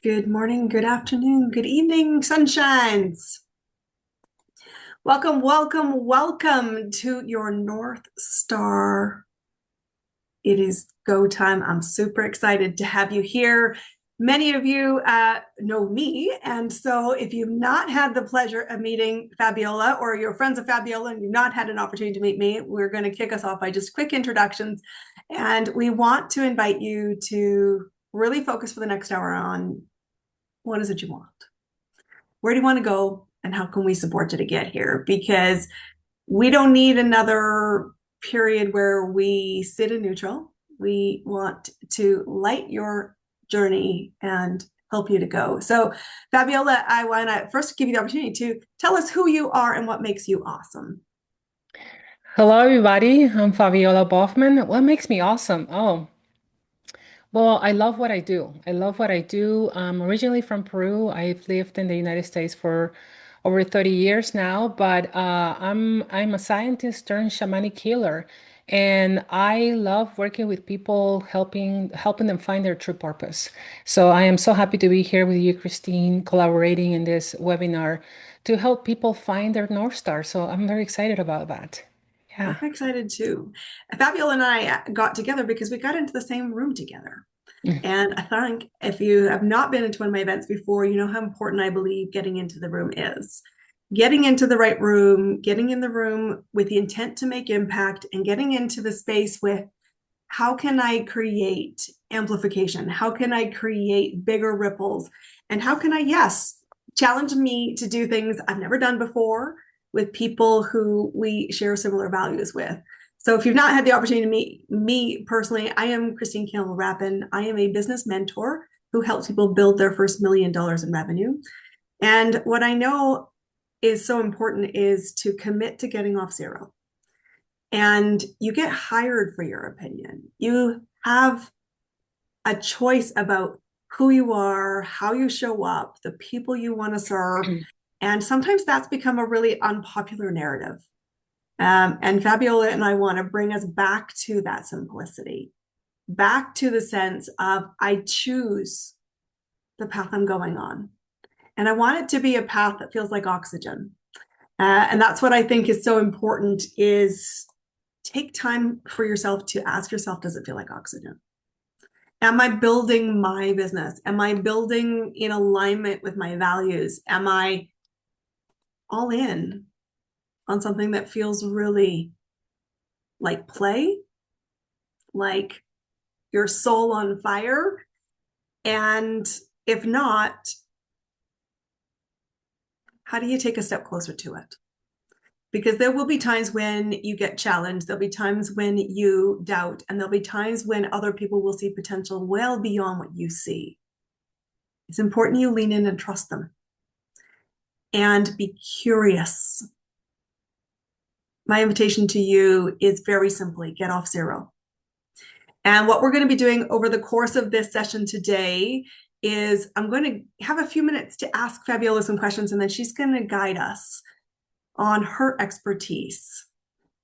Good morning, good afternoon, good evening, sunshines. Welcome, welcome, welcome to your North Star. It is go time. I'm super excited to have you here. Many of you know me, and so if you've not had the pleasure of meeting Fabiola or you're friends of Fabiola and you've not had an opportunity to meet me, we're going to kick us off by just quick introductions. And we want to invite you to really focus for the next hour on what is it you want? Where do you want to go? And how can we support you to get here? Because we don't need another period where we sit in neutral. We want to light your journey and help you to go. So, Fabiola, I want to first give you the opportunity to tell us who you are and what makes you awesome. Hello, everybody. I'm Fabiola Boffman. What makes me awesome? Well, I love what I do. I love what I do. I'm originally from Peru. I've lived in the United States for over 30 years now, but I'm a scientist turned shamanic healer, and I love working with people, helping them find their true purpose. So I am so happy to be here with you, Christine, collaborating in this webinar to help people find their North Star. So I'm very excited about that. I'm Yeah. excited too. Fabiola and I got together because we got into the same room together. And I think if you have not been into one of my events before, you know how important I believe getting into the room is. Getting into the right room, getting in the room with the intent to make impact, and getting into the space with how can I create amplification? How can I create bigger ripples? And how can I, yes, challenge me to do things I've never done before with people who we share similar values with. So if you've not had the opportunity to meet me personally, I am Christine Campbell Rapin. I am a business mentor who helps people build their first $1 million in revenue. And what I know is so important is to commit to getting off zero. And you get hired for your opinion. You have a choice about who you are, how you show up, the people you want to serve. And sometimes that's become a really unpopular narrative. And Fabiola and I want to bring us back to that simplicity, back to the sense of I choose the path I'm going on. And I want it to be a path that feels like oxygen. And that's what I think is so important is take time for yourself to ask yourself, does it feel like oxygen? Am I building my business? Am I building in alignment with my values? Am I all in on something that feels really like play, like your soul on fire? And if not, how do you take a step closer to it? Because there will be times when you get challenged, there'll be times when you doubt, and there'll be times when other people will see potential well beyond what you see. It's important you lean in and trust them and be curious. My invitation to you is very simply get off zero. And what we're going to be doing over the course of this session today is I'm going to have a few minutes to ask Fabiola some questions, and then she's going to guide us on her expertise.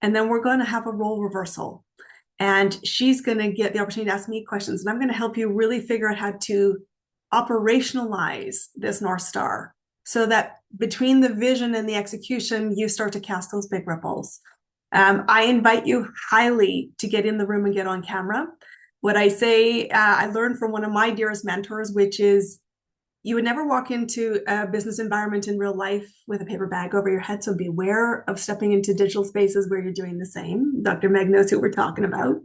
And then we're going to have a role reversal. And she's going to get the opportunity to ask me questions. And I'm going to help you really figure out how to operationalize this North Star so that between the vision and the execution, you start to cast those big ripples. I invite you highly to get in the room and get on camera. What I say, I learned from one of my dearest mentors, which is you would never walk into a business environment in real life with a paper bag over your head. So beware of stepping into digital spaces where you're doing the same. Dr. Meg knows who we're talking about.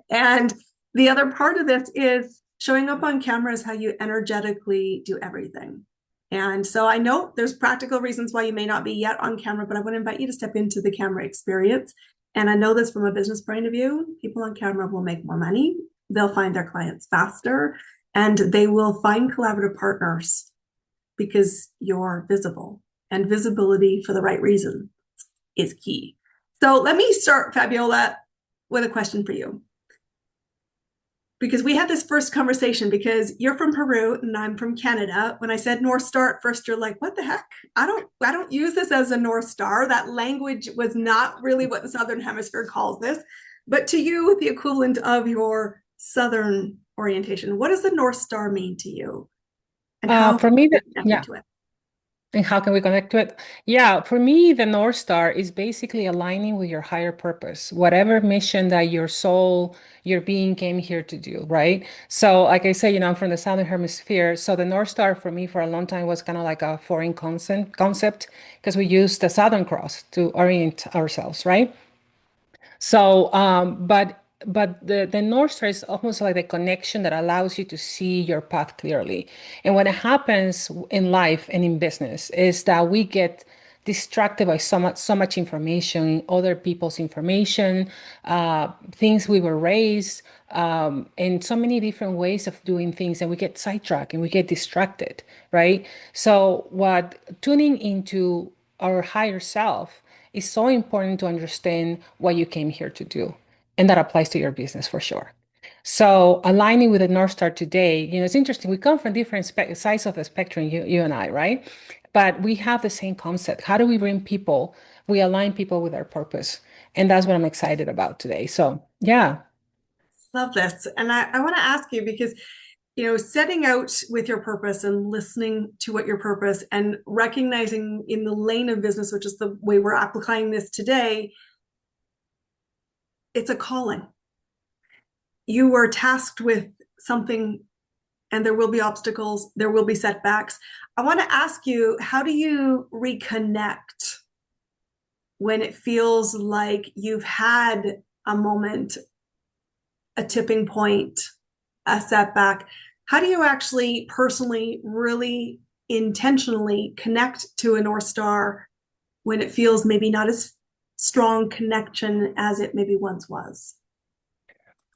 And the other part of this is showing up on camera is how you energetically do everything. And so I know there's practical reasons why you may not be yet on camera, but I want to invite you to step into the camera experience. And I know this from a business point of view, people on camera will make more money. They'll find their clients faster and they will find collaborative partners because you're visible, and visibility for the right reason is key. So let me start, Fabiola, with a question for you. Because we had this first conversation because you're from Peru and I'm from Canada. When I said North Star at first, you're like, what the heck? I don't use this as a North Star. That language was not really what the Southern Hemisphere calls this. But to you, the equivalent of your Southern orientation, what does the North Star mean to you? And how For me, are you connecting yeah. to it? And how can we connect to it? Yeah, for me, the North Star is basically aligning with your higher purpose, whatever mission that your soul, your being came here to do, right? So, like I say, I'm from the Southern Hemisphere. So the North Star for me for a long time was kind of like a foreign concept because we used the Southern Cross to orient ourselves, right? So, but the North Star is almost like the connection that allows you to see your path clearly. And what happens in life and in business is that we get distracted by so much information, other people's information, things we were raised, and so many different ways of doing things, and we get sidetracked and we get distracted, right? So, what tuning into our higher self is so important to understand what you came here to do. And that applies to your business for sure. So aligning with the North Star today, it's interesting. We come from different sides of the spectrum, you and I, right? But we have the same concept. How do we bring people? We align people with our purpose. And that's what I'm excited about today. So yeah. Love this. And I want to ask you because, setting out with your purpose and listening to what your purpose and recognizing in the lane of business, which is the way we're applying this today, it's a calling. You are tasked with something, and there will be obstacles, there will be setbacks. I want to ask you, how do you reconnect when it feels like you've had a moment, a tipping point, a setback? How do you actually personally, really intentionally connect to a North Star when it feels maybe not as strong connection as it maybe once was?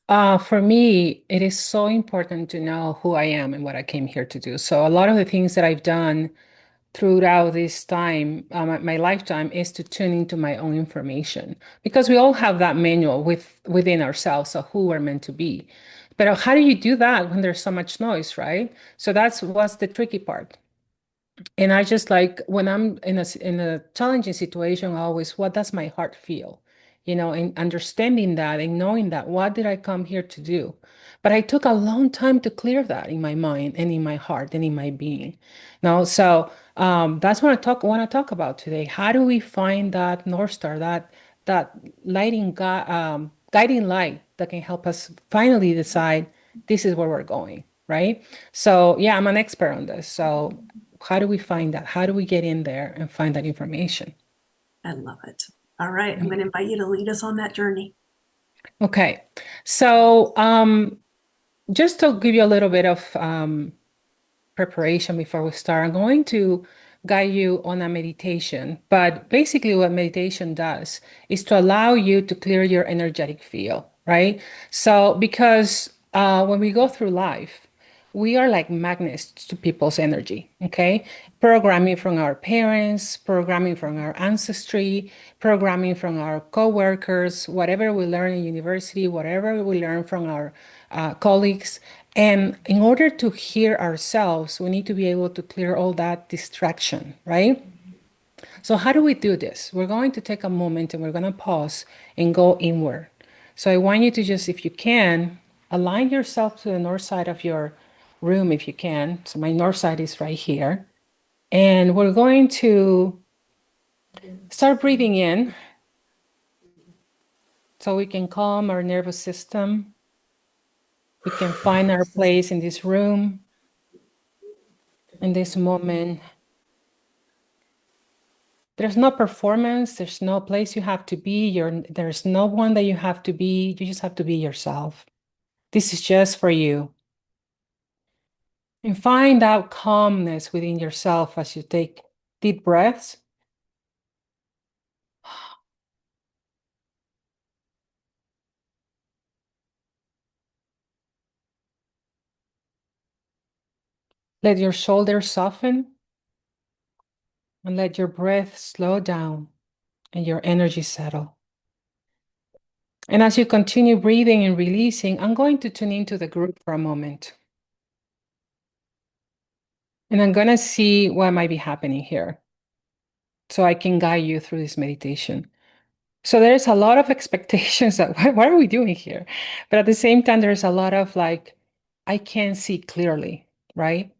For me, it is so important to know who I am and what I came here to do. So a lot of the things that I've done throughout this time, my lifetime, is to tune into my own information because we all have that manual within ourselves of who we're meant to be. But how do you do that when there's so much noise, right? So that's what's the tricky part. And I just like when I'm in a challenging situation, always, what does my heart feel? And understanding that and knowing that, what did I come here to do? But I took a long time to clear that in my mind and in my heart and in my being. Now, so that's what I want to talk about today. How do we find that North Star, that guiding light that can help us finally decide this is where we're going, right? So yeah, I'm an expert on this. So how do we find that? How do we get in there and find that information? I love it. All right, I'm going to invite you to lead us on that journey. Okay. So just to give you a little bit of preparation before we start, I'm going to guide you on a meditation. But basically, what meditation does is to allow you to clear your energetic field, right? So, because when we go through life, we are like magnets to people's energy, okay? Programming from our parents, programming from our ancestry, programming from our coworkers, whatever we learn in university, whatever we learn from our colleagues. And in order to hear ourselves, we need to be able to clear all that distraction, right? So, how do we do this? We're going to take a moment and we're going to pause and go inward. So, I want you to just, if you can, align yourself to the north side of your room if you can. So, my north side is right here. And we're going to start breathing in so we can calm our nervous system. We can find our place in this room, in this moment. There's no performance, there's no place you have to be, there's no one that you have to be, you just have to be yourself. This is just for you. And find that calmness within yourself as you take deep breaths. Let your shoulders soften and let your breath slow down and your energy settle. And as you continue breathing and releasing, I'm going to tune into the group for a moment. And I'm going to see what might be happening here so I can guide you through this meditation. So there's a lot of expectations that what are we doing here? But at the same time, there's a lot of like, I can't see clearly, right?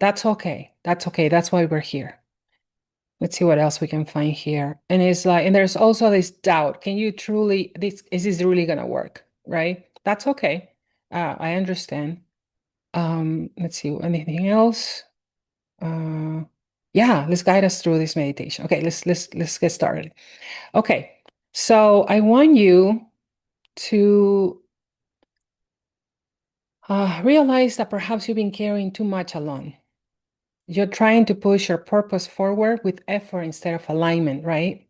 That's okay. That's okay. That's why we're here. Let's see what else we can find here. And it's like, and there's also this doubt. Can you truly, this is this really gonna work? Right? That's okay. I understand. Let's see, anything else? Uh, yeah, let's guide us through this meditation. Okay, let's get started. Okay, so I want you to realize that perhaps you've been carrying too much alone. You're trying to push your purpose forward with effort instead of alignment, right?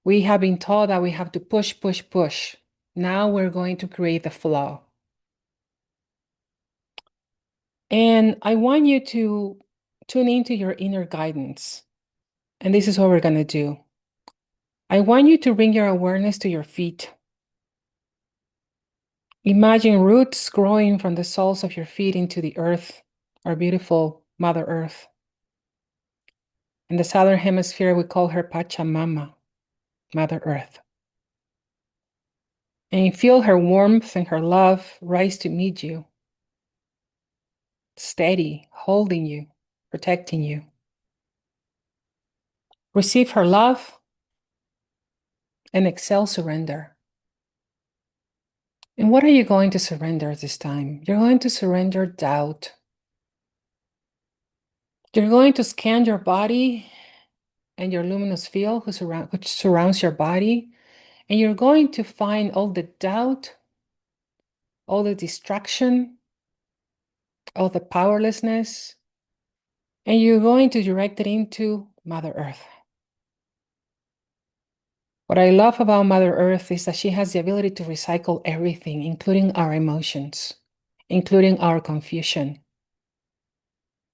We have been taught that we have to push, push, push. Now we're going to create the flow. And I want you to tune into your inner guidance. And this is what we're going to do. I want you to bring your awareness to your feet. Imagine roots growing from the soles of your feet into the earth, our beautiful Mother Earth. In the Southern Hemisphere, we call her Pachamama, Mother Earth. And you feel her warmth and her love rise to meet you, steady, holding you, protecting you. Receive her love and exhale surrender. And what are you going to surrender this time? You're going to surrender doubt. You're going to scan your body and your luminous field which surrounds your body, and you're going to find all the doubt, all the distraction, all the powerlessness, and you're going to direct it into Mother Earth. What I love about Mother Earth is that she has the ability to recycle everything, including our emotions, including our confusion.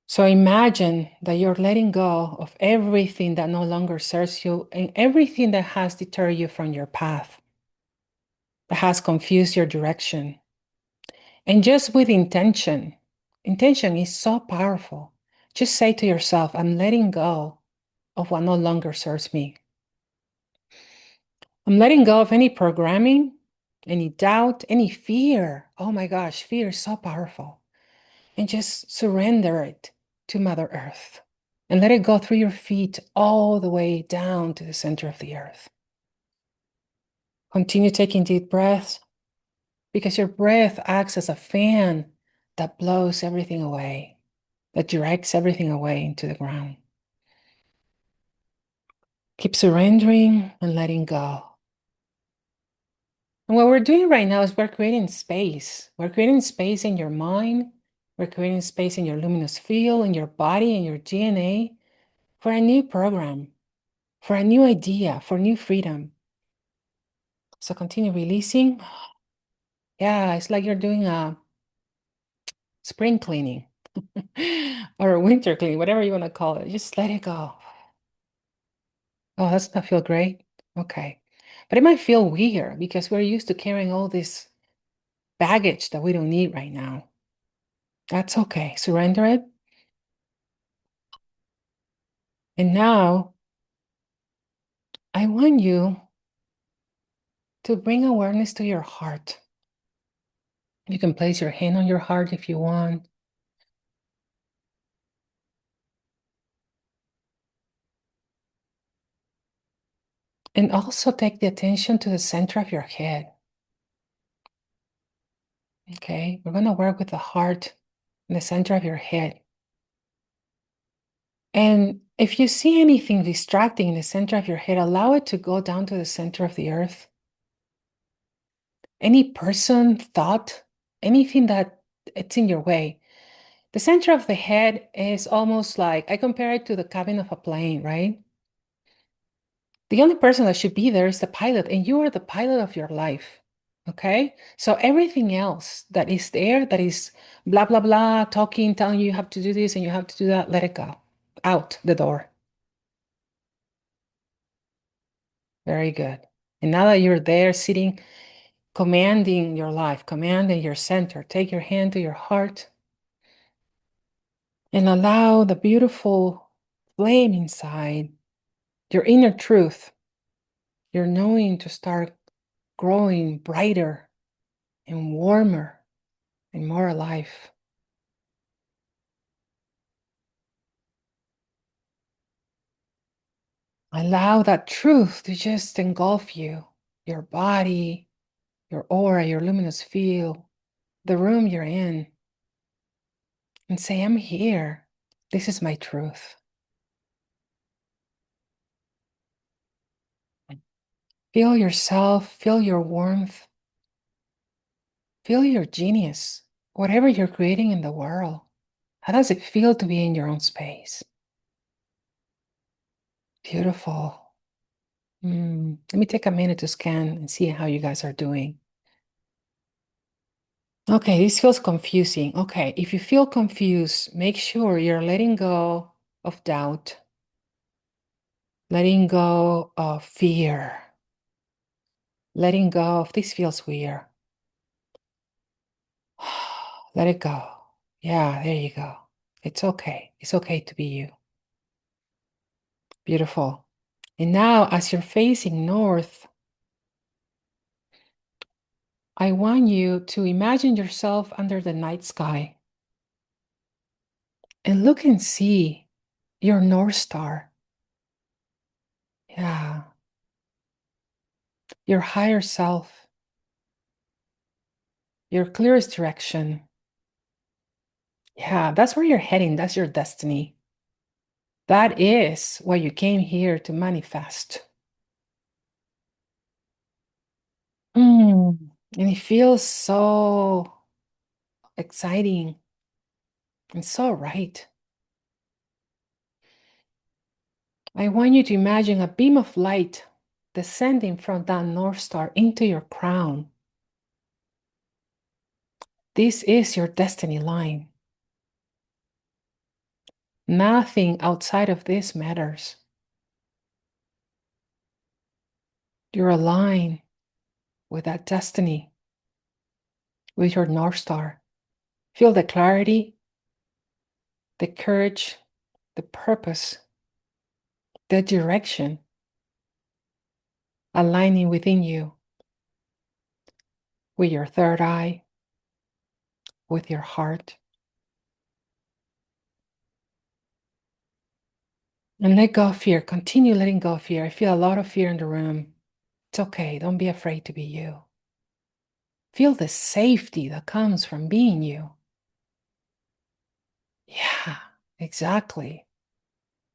So imagine that you're letting go of everything that no longer serves you and everything that has deterred you from your path, that has confused your direction. And just with intention, intention is so powerful. Just say to yourself, I'm letting go of what no longer serves me. I'm letting go of any programming, any doubt, any fear. Oh my gosh, fear is so powerful. And just surrender it to Mother Earth and let it go through your feet all the way down to the center of the earth. Continue taking deep breaths because your breath acts as a fan that blows everything away, that directs everything away into the ground. Keep surrendering and letting go. And what we're doing right now is we're creating space. We're creating space in your mind. We're creating space in your luminous field, in your body, in your DNA for a new program, for a new idea, for new freedom. So continue releasing. Yeah, it's like you're doing a spring cleaning or a winter cleaning, whatever you want to call it. Just let it go. Oh, that's not feel great. Okay. But it might feel weird because we're used to carrying all this baggage that we don't need right now. That's okay. Surrender it. And now I want you to bring awareness to your heart. You can place your hand on your heart if you want. And also take the attention to the center of your head. Okay, we're going to work with the heart in the center of your head. And if you see anything distracting in the center of your head, allow it to go down to the center of the earth. Any person, thought, anything that it's in your way. The center of the head is almost like, I compare it to the cabin of a plane, right? The only person that should be there is the pilot, and you are the pilot of your life. Okay? So everything else that is there, that is blah, blah, blah, talking, telling you you have to do this and you have to do that, let it go. Out the door. Very good. And now that you're there sitting, commanding your life, commanding your center, take your hand to your heart and allow the beautiful flame inside, your inner truth, your knowing to start growing brighter and warmer and more alive. Allow that truth to just engulf you, your body, your aura, your luminous field, the room you're in, and say, I'm here. This is my truth. Feel yourself, feel your warmth, feel your genius, whatever you're creating in the world. How does it feel to be in your own space? Beautiful. Let me take a minute to scan and see how you guys are doing. Okay, this feels confusing. Okay, if you feel confused, make sure you're letting go of doubt, letting go of fear, letting go of this feels weird. Let it go. Yeah, there you go. It's okay. It's okay to be you. Beautiful. And now, as you're facing north, I want you to imagine yourself under the night sky and look and see your North Star. Yeah, your higher self, your clearest direction. Yeah, that's where you're heading. That's your destiny. That is what you came here to manifest. And it feels so exciting and so right. I want you to imagine a beam of light descending from that North Star into your crown. This is your destiny line. Nothing outside of this matters. You're aligned with that destiny, with your North Star. Feel the clarity, the courage, the purpose, the direction aligning within you with your third eye, with your heart. And let go of fear. Continue letting go of fear. I feel a lot of fear in the room. It's okay. Don't be afraid to be you. Feel the safety that comes from being you. Yeah, exactly.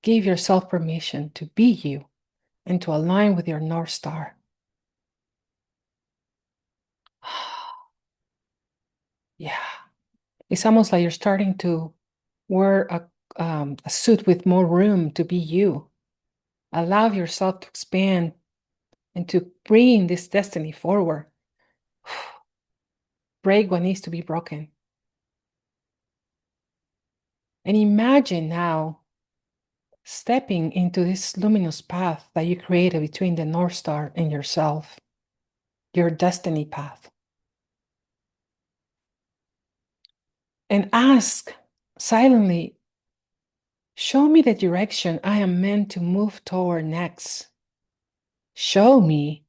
Give yourself permission to be you and to align with your North Star. Yeah, it's almost like you're starting to wear a suit with more room to be you. Allow yourself to expand and to bring this destiny forward. Break what needs to be broken. And imagine now stepping into this luminous path that you created between the North Star and yourself, your destiny path. And ask silently, show me the direction I am meant to move toward next. Show me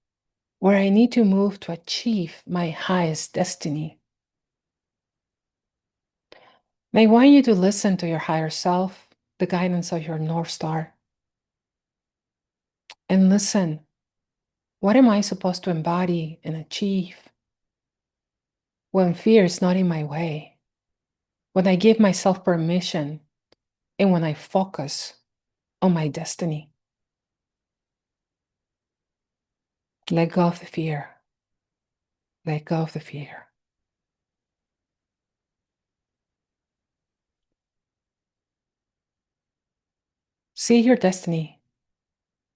where I need to move to achieve my highest destiny. And I want you to listen to your higher self, the guidance of your North Star, and listen. What am I supposed to embody and achieve when fear is not in my way? When I give myself permission and when I focus on my destiny? Let go of the fear. Let go of the fear. See your destiny,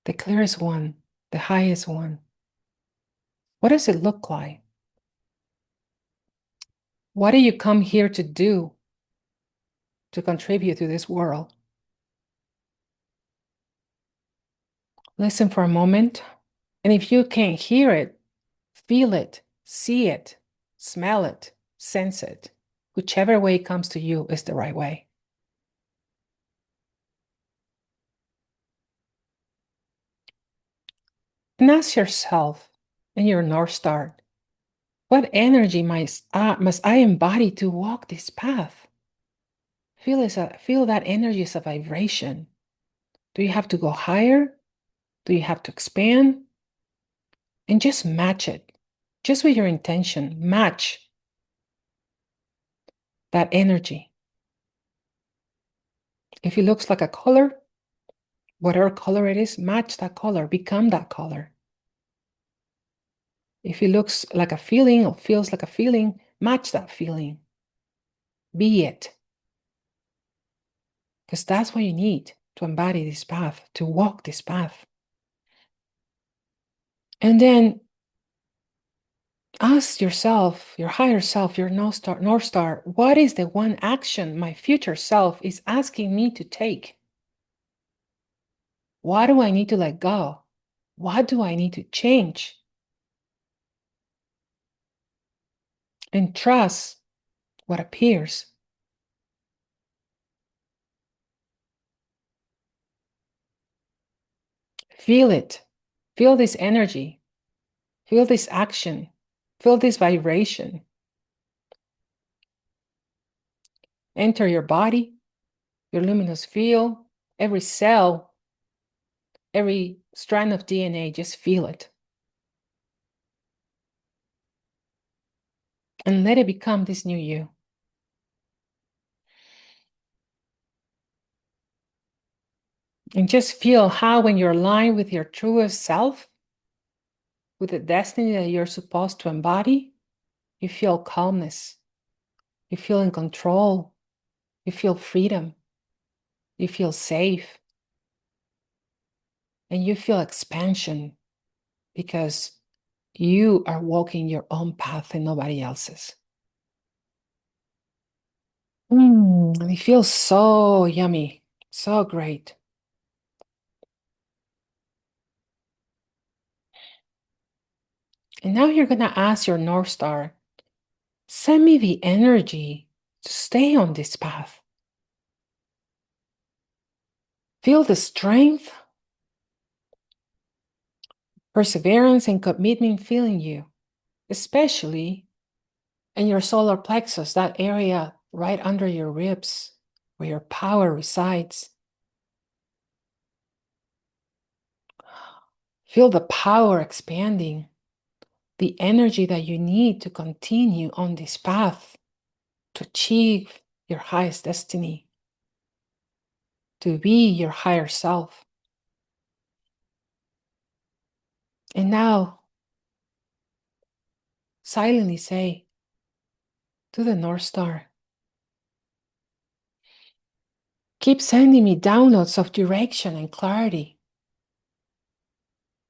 the clearest one, the highest one. What does it look like? What do you come here to do to contribute to this world? Listen for a moment. And if you can't hear it, feel it, see it, smell it, sense it. Whichever way comes to you is the right way. And ask yourself in your North Star, what energy must I embody to walk this path? Feel that energy is a vibration. Do you have to go higher Do you have to expand? And just match it. Just with your intention, match that energy. If it looks like a color, whatever color it is, match that color, become that color. If it looks like a feeling or feels like a feeling, match that feeling. Be it. Because that's what you need to embody this path, to walk this path. And then ask yourself, your higher self, your North Star, what is the one action my future self is asking me to take? What do I need to let go? What do I need to change? And trust what appears. Feel it. Feel this energy. Feel this action. Feel this vibration. Enter your body, your luminous field, every cell, every strand of DNA, just feel it. And let it become this new you. And just feel how, when you're aligned with your truest self, with the destiny that you're supposed to embody, you feel calmness. You feel in control. You feel freedom. You feel safe. And you feel expansion because you are walking your own path and nobody else's. And it feels so yummy, so great. And now you're going to ask your North Star, send me the energy to stay on this path. Feel the strength, perseverance, and commitment filling you, especially in your solar plexus, that area right under your ribs where your power resides. Feel the power expanding, the energy that you need to continue on this path to achieve your highest destiny, to be your higher self. And now, silently say to the North Star, keep sending me downloads of direction and clarity.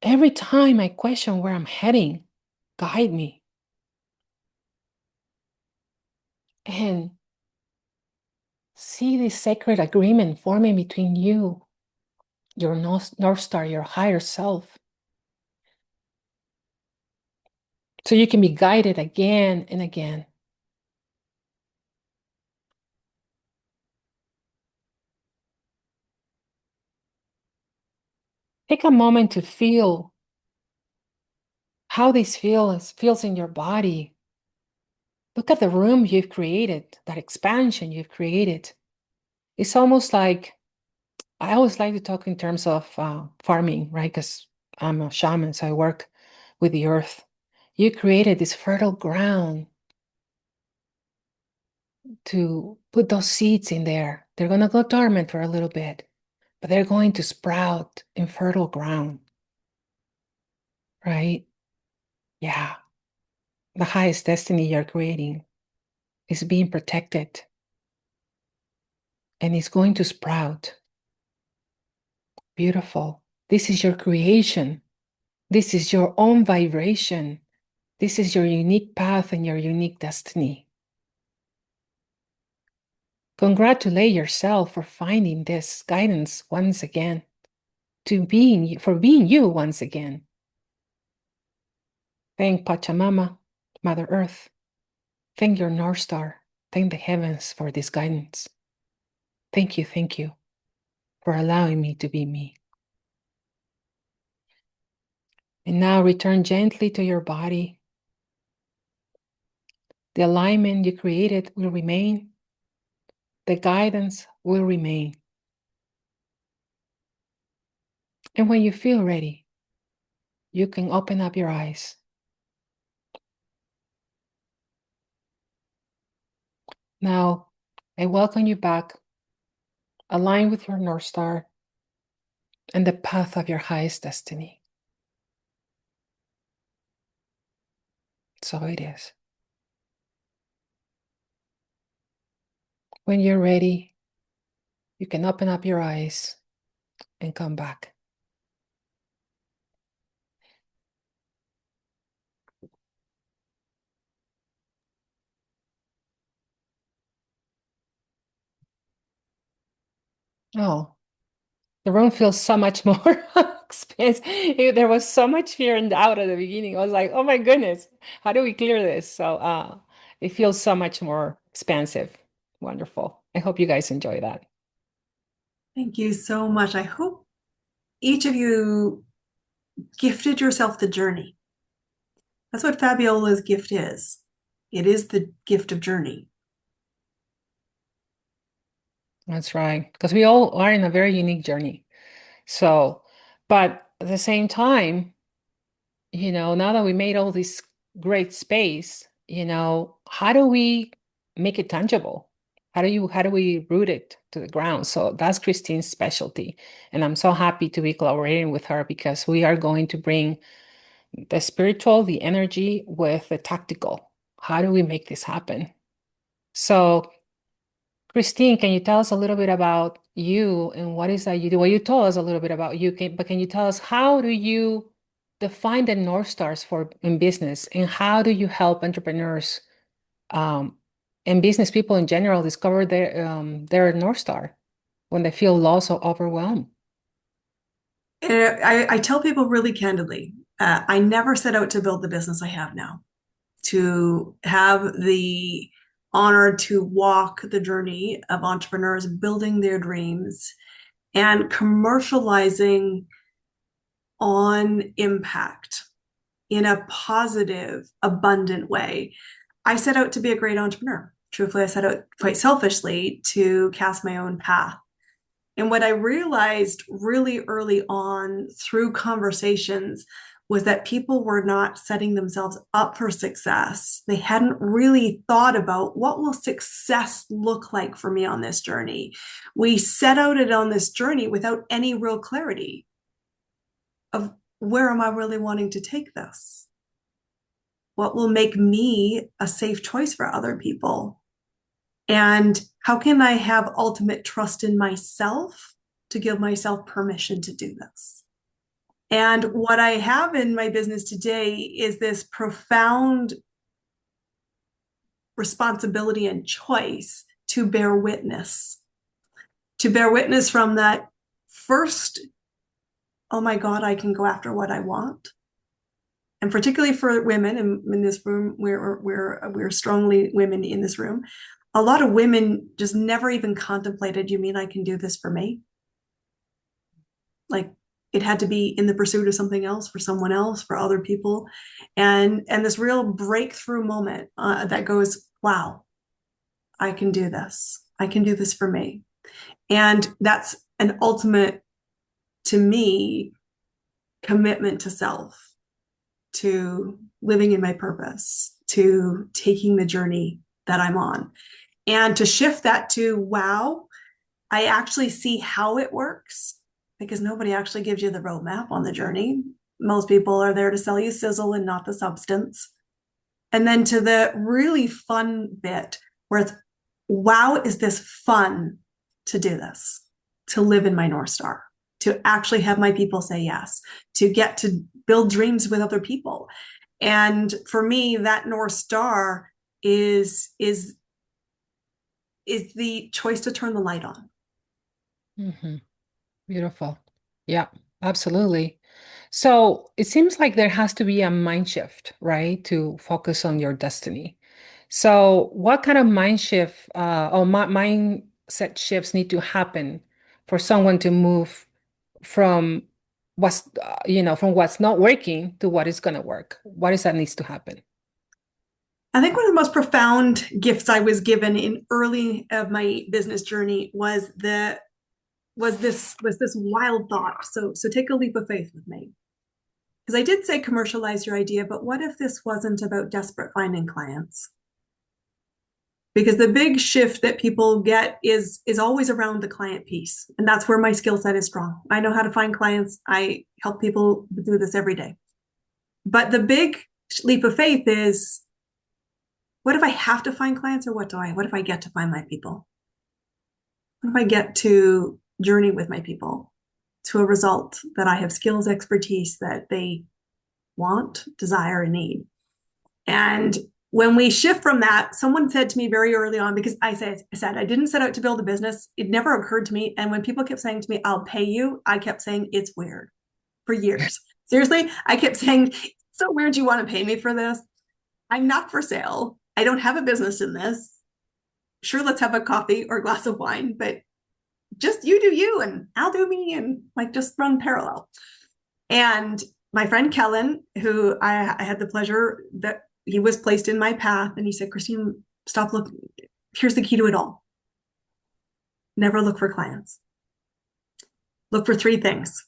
Every time I question where I'm heading, guide me. And see this sacred agreement forming between you, your North Star, your higher self, so you can be guided again and again. Take a moment to feel how this feels in your body. Look at the room you've created, that expansion you've created. It's almost like, I always like to talk in terms of farming, right? Because I'm a shaman, so I work with the earth. You created this fertile ground to put those seeds in there. They're going to go dormant for a little bit, but they're going to sprout in fertile ground, right? Yeah. The highest destiny you're creating is being protected, and it's going to sprout. Beautiful. This is your creation. This is your own vibration. This is your unique path and your unique destiny. Congratulate yourself for finding this guidance once again, for being you once again. Thank Pachamama, Mother Earth. Thank your North Star. Thank the heavens for this guidance. Thank you for allowing me to be me. And now return gently to your body. The alignment you created will remain. The guidance will remain. And when you feel ready, you can open up your eyes. Now, I welcome you back, align with your North Star and the path of your highest destiny. So it is. When you're ready, you can open up your eyes and come back. Oh, the room feels so much more expansive. There was so much fear and doubt at the beginning. I was like, oh my goodness, how do we clear this? So it feels so much more expansive. Wonderful. I hope you guys enjoy that. Thank you so much. I hope each of you gifted yourself the journey. That's what Fabiola's gift is. It is the gift of journey. That's right. Because we all are in a very unique journey. So, but at the same time, now that we made all this great space, how do we make it tangible? How do we root it to the ground? So that's Christine's specialty. And I'm so happy to be collaborating with her because we are going to bring the spiritual, the energy with the tactical. How do we make this happen? So Christine, can you tell us a little bit about you and what is that you do? Well, you told us a little bit about you, but can you tell us how do you define the North Stars for in business and how do you help entrepreneurs and business people in general discover their North Star when they feel lost or overwhelmed? I tell people really candidly, I never set out to build the business I have now, to have the honor to walk the journey of entrepreneurs building their dreams and commercializing on impact in a positive, abundant way. I set out to be a great entrepreneur. Truthfully, I set out quite selfishly to cast my own path. And what I realized really early on through conversations was that people were not setting themselves up for success. They hadn't really thought about what will success look like for me on this journey. We set out it on this journey without any real clarity of where am I really wanting to take this? What will make me a safe choice for other people? And how can I have ultimate trust in myself to give myself permission to do this? And what I have in my business today is this profound responsibility and choice to bear witness from that first, oh my God, I can go after what I want. And particularly for women in this room, we're strongly women in this room. A lot of women just never even contemplated, you mean I can do this for me? Like it had to be in the pursuit of something else for someone else, for other people. And this real breakthrough moment that goes, wow, I can do this. I can do this for me. And that's an ultimate, to me, commitment to self, to living in my purpose, to taking the journey that I'm on. And to shift that to, wow, I actually see how it works because nobody actually gives you the roadmap on the journey. Most people are there to sell you sizzle and not the substance. And then to the really fun bit where it's, wow, is this fun to do this, to live in my North Star, to actually have my people say yes, to get to build dreams with other people. And for me, that North Star is the choice to turn the light on. Hmm. Beautiful. Yeah, absolutely. So it seems like there has to be a mind shift, right, to focus on your destiny. So what kind of mind shift or mindset shifts need to happen for someone to move from from what's not working to what is going to work? What is that needs to happen? I think one of the most profound gifts I was given in early of my business journey was was this wild thought. So take a leap of faith with me. Because I did say commercialize your idea, but what if this wasn't about desperate finding clients? Because the big shift that people get is always around the client piece, and that's where my skill set is strong. I know how to find clients. I help people do this every day. But the big leap of faith is, what if I have to find clients, or what if I get to find my people? What if I get to journey with my people to a result that I have skills, expertise that they want, desire, and need? And when we shift from that, someone said to me very early on, because I said I didn't set out to build a business. It never occurred to me. And when people kept saying to me, I'll pay you, I kept saying, it's weird, for years. Seriously, I kept saying, it's so weird you want to pay me for this. I'm not for sale. I don't have a business in this. Sure, let's have a coffee or a glass of wine, but just you do you and I'll do me, and like just run parallel. And my friend Kellen, who I had the pleasure that he was placed in my path, and he said, Christine, stop looking. Here's the key to it all. Never look for clients. Look for three things: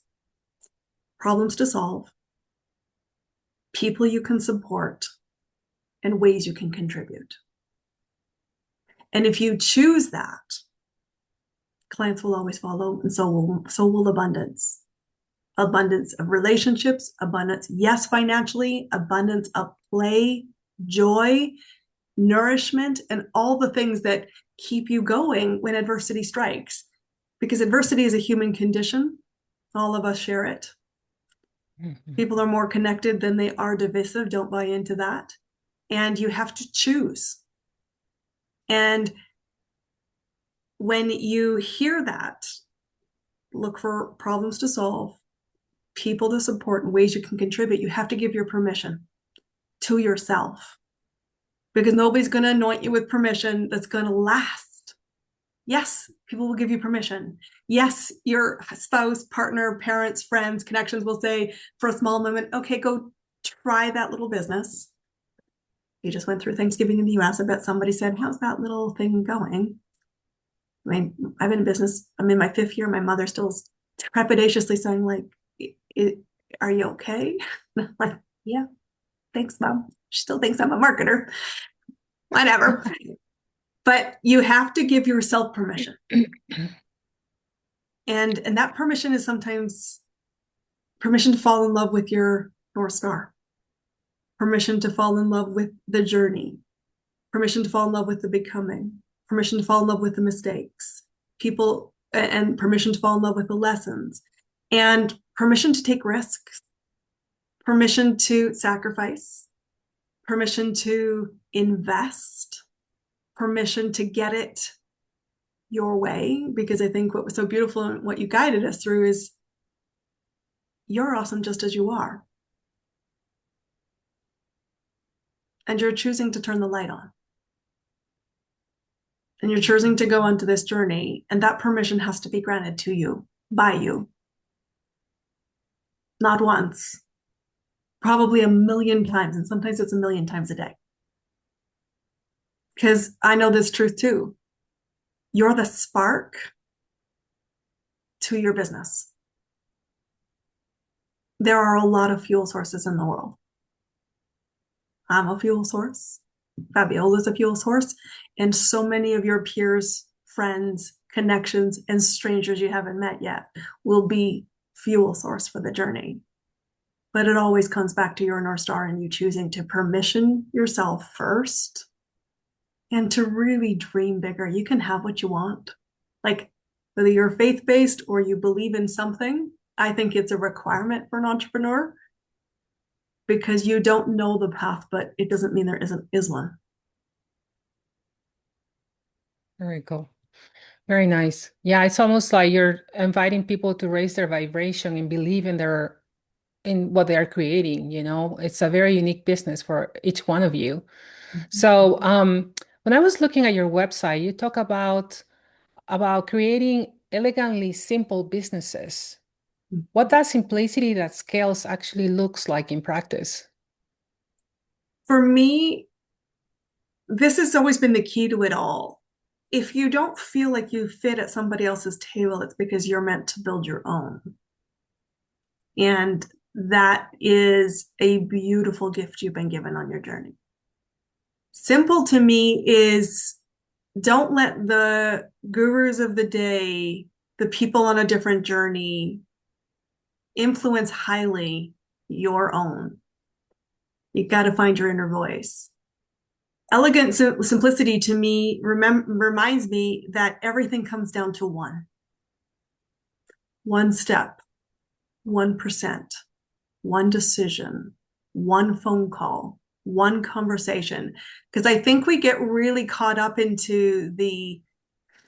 problems to solve, people you can support, and ways you can contribute. And if you choose that, clients will always follow, and so will abundance. Abundance of relationships, abundance, yes, financially, abundance of play, joy, nourishment, and all the things that keep you going when adversity strikes. Because adversity is a human condition. All of us share it. Mm-hmm. People are more connected than they are divisive. Don't buy into that. And you have to choose. And when you hear that, look for problems to solve, people to support, and ways you can contribute. You have to give your permission to yourself, because nobody's going to anoint you with permission that's going to last. Yes, people will give you permission. Yes, your spouse, partner, parents, friends, connections will say for a small moment, okay, go try that little business. You just went through Thanksgiving in the US. I bet somebody said, how's that little thing going? I mean, I've been in business. I'm in my 5th year. My mother still trepidatiously saying, like, are you okay? Like, yeah, thanks, Mom. She still thinks I'm a marketer. Whatever. But you have to give yourself permission. And that permission is sometimes permission to fall in love with your North Star, permission to fall in love with the journey, permission to fall in love with the becoming, permission to fall in love with the mistakes, people, and permission to fall in love with the lessons, and permission to take risks, permission to sacrifice, permission to invest, permission to get it your way. Because I think what was so beautiful and what you guided us through is you're awesome just as you are. And you're choosing to turn the light on. And you're choosing to go onto this journey. And that permission has to be granted to you, by you. Not once, probably a million times. And sometimes it's a million times a day. Because I know this truth too. You're the spark to your business. There are a lot of fuel sources in the world. I'm a fuel source. Fabiola's a fuel source. And so many of your peers, friends, connections, and strangers you haven't met yet will be fuel source for the journey. But it always comes back to your North Star and you choosing to permission yourself first and to really dream bigger. You can have what you want. Like, whether you're faith-based or you believe in something, I think it's a requirement for an entrepreneur, because you don't know the path, but it doesn't mean there is one. Very cool. Very nice. Yeah, it's almost like you're inviting people to raise their vibration and believe in what they are creating. It's a very unique business for each one of you. Mm-hmm. So when I was looking at your website, you talk about creating elegantly simple businesses. Mm-hmm. What that simplicity that scales actually looks like in practice? For me, this has always been the key to it all, if you don't feel like you fit at somebody else's table, it's because you're meant to build your own. And that is a beautiful gift you've been given on your journey. Simple to me is don't let the gurus of the day, the people on a different journey, influence highly your own. You've got to find your inner voice. Elegant simplicity to me reminds me that everything comes down to one step, 1%, one decision, one phone call, one conversation. Because I think we get really caught up into the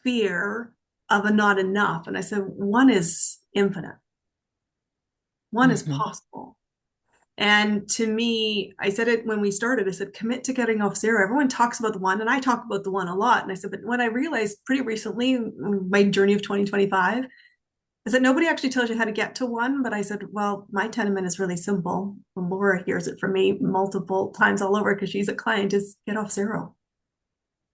fear of a not enough. And I said, one is infinite, one is Mm-hmm. possible. And to me, I said it when we started, I said, commit to getting off zero. Everyone talks about the one, and I talk about the one a lot. And I said, but what I realized pretty recently, my journey of 2025, is that nobody actually tells you how to get to one. But I said, well, my tenement is really simple. And Laura hears it from me multiple times all over because she's a client, is get off zero.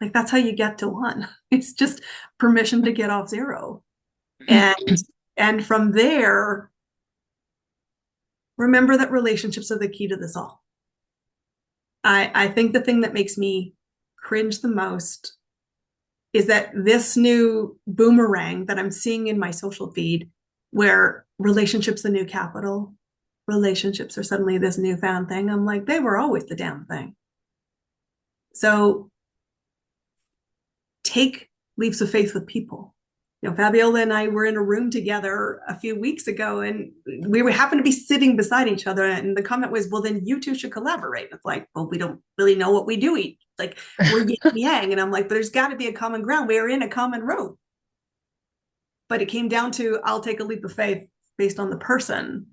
Like that's how you get to one. It's just permission to get off zero. And from there, remember that relationships are the key to this all. I think the thing that makes me cringe the most is that this new boomerang that I'm seeing in my social feed, where relationships the new capital, relationships are suddenly this newfound thing. I'm like, they were always the damn thing. So take leaps of faith with people. You know, Fabiola and I were in a room together a few weeks ago, and we happened to be sitting beside each other. And the comment was, "Well, then you two should collaborate." And it's like, well, we don't really know what we do eat. Like we're yin and yang, and I'm like, but there's got to be a common ground. We are in a common room. But it came down to I'll take a leap of faith based on the person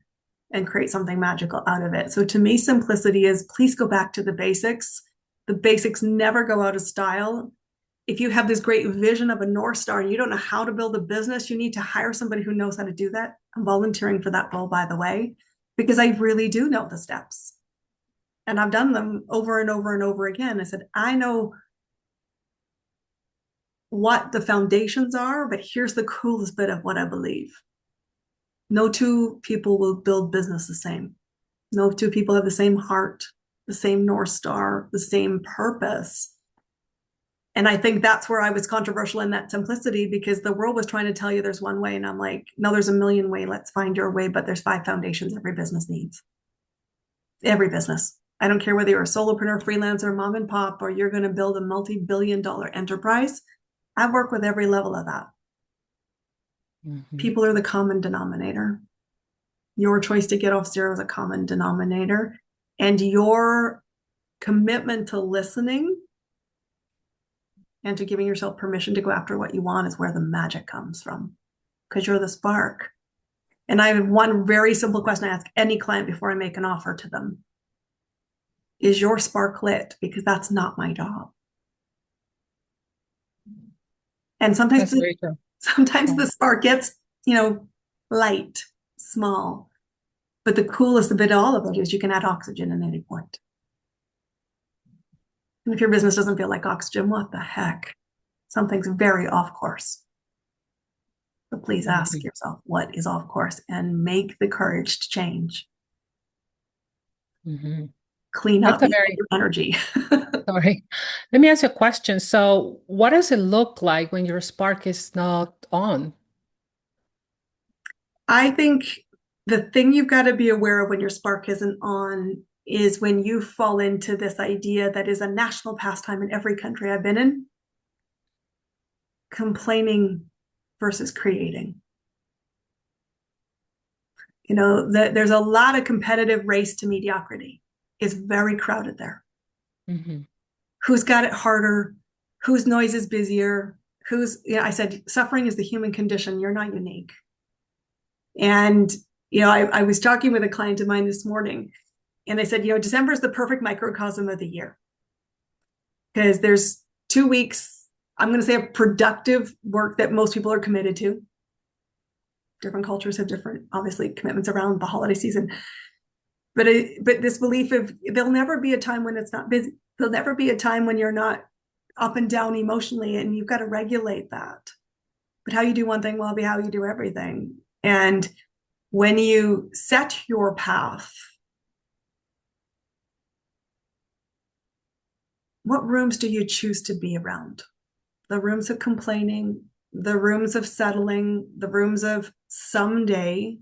and create something magical out of it. So to me, simplicity is please go back to the basics. The basics never go out of style. If you have this great vision of a North Star and you don't know how to build a business, you need to hire somebody who knows how to do that. I'm volunteering for that role, by the way, because I really do know the steps. And I've done them over and over and over again. I said, I know what the foundations are, but here's the coolest bit of what I believe. No two people will build business the same. No two people have the same heart, the same North Star, the same purpose. And I think that's where I was controversial in that simplicity, because the world was trying to tell you there's one way. And I'm like, no, there's a million ways. Let's find your way. But there's 5 foundations every business needs. Every business. I don't care whether you're a solopreneur, freelancer, mom and pop, or you're going to build a multi-billion-dollar enterprise. I work with every level of that. Mm-hmm. People are the common denominator. Your choice to get off zero is a common denominator. And your commitment to listening and to giving yourself permission to go after what you want is where the magic comes from, because you're the spark. And I have one very simple question I ask any client before I make an offer to them. Is your spark lit? Because that's not my job. And That's very true. sometimes Oh. the spark gets, light, small. But the coolest bit of all of it is you can add oxygen at any point. And if your business doesn't feel like oxygen, what the heck? Something's very off course. But please ask Mm-hmm. yourself what is off course and make the courage to change. Mm-hmm. Clean That's up a your very, energy. sorry. Let me ask you a question. So, what does it look like when your spark is not on? I think the thing you've got to be aware of when your spark isn't on is when you fall into this idea that is a national pastime in every country I've been in, complaining versus creating. There's a lot of competitive race to mediocrity. It's very crowded there. Mm-hmm. Who's got it harder? Whose noise is busier? I said, suffering is the human condition. You're not unique. And, I was talking with a client of mine this morning, and I said, December is the perfect microcosm of the year, because there's 2 weeks, I'm going to say, of productive work that most people are committed to. Different cultures have different, obviously, commitments around the holiday season. But this belief of there'll never be a time when it's not busy. There'll never be a time when you're not up and down emotionally, and you've got to regulate that. But how you do one thing will be how you do everything. And when you set your path, what rooms do you choose to be around? The rooms of complaining, the rooms of settling, the rooms of someday,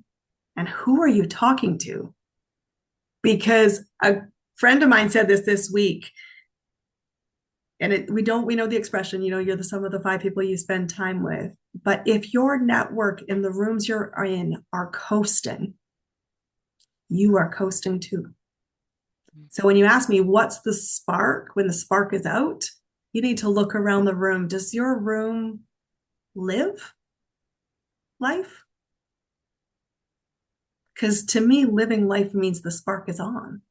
and who are you talking to? Because a friend of mine said this week, and we know the expression, you're the sum of the five people you spend time with. But if your network in the rooms you're in are coasting, you are coasting too. So when you ask me what's the spark, when the spark is out, you need to look around the room. Does your room live life? Because to me, living life means the spark is on.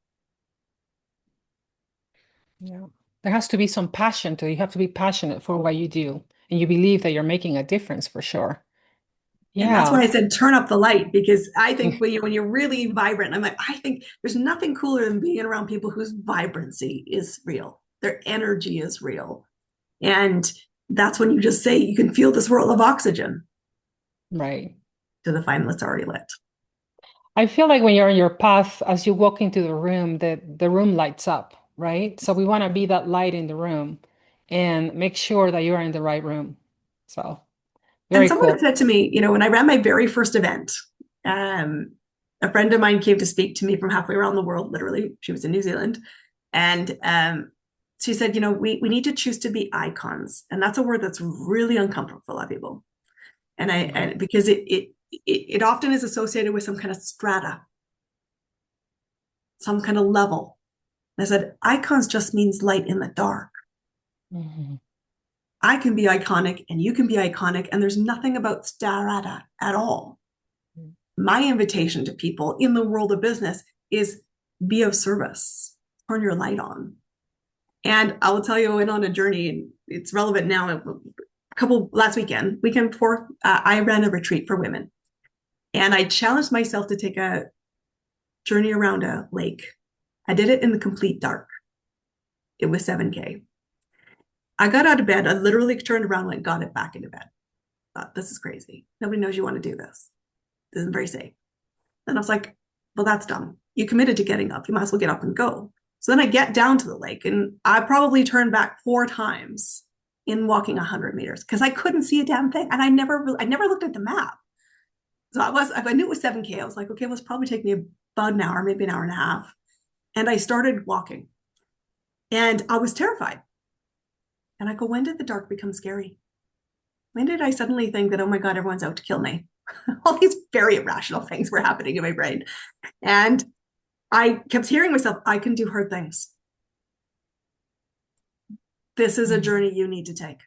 Yeah. There has to be some passion to it. You have to be passionate for what you do, and you believe that you're making a difference for sure. And that's Yeah. why I said turn up the light, because I think when you're really vibrant, I think there's nothing cooler than being around people whose vibrancy is real. Their energy is real. And that's when you just say you can feel this world of oxygen Right. to the flame that's already lit. I feel like when you're on your path, as you walk into the room, that the room lights up, right? So we want to be that light in the room and make sure that you're in the right room. So And very someone cool. had said to me, when I ran my very first event, um, a friend of mine came to speak to me from halfway around the world, literally. She was in New Zealand. And she said, we need to choose to be icons. And that's a word that's really uncomfortable for a lot of people. And because it often is associated with some kind of strata, some kind of level. And I said, icons just means light in the dark. Mhm. I can be iconic and you can be iconic, and there's nothing about strata at all. My invitation to people in the world of business is be of service, turn your light on. And I will tell you, I went on a journey, and it's relevant now. Last weekend before, I ran a retreat for women, and I challenged myself to take a journey around a lake. I did it in the complete dark. It was 7K. I got out of bed. I literally turned around and went, got it back into bed. Thought, this is crazy. Nobody knows you want to do this. This isn't very safe. And I was like, well, that's dumb. You committed to getting up. You might as well get up and go. So then I get down to the lake, and I probably turned back 4 times in walking 100 meters because I couldn't see a damn thing. And I never looked at the map. So I knew it was 7K. I was like, okay, well, it's probably take me about an hour, maybe an hour and a half. And I started walking, and I was terrified. And I go, when did the dark become scary? When did I suddenly think that, oh my God, everyone's out to kill me? All these very irrational things were happening in my brain. And I kept hearing myself, I can do hard things. This is a journey you need to take.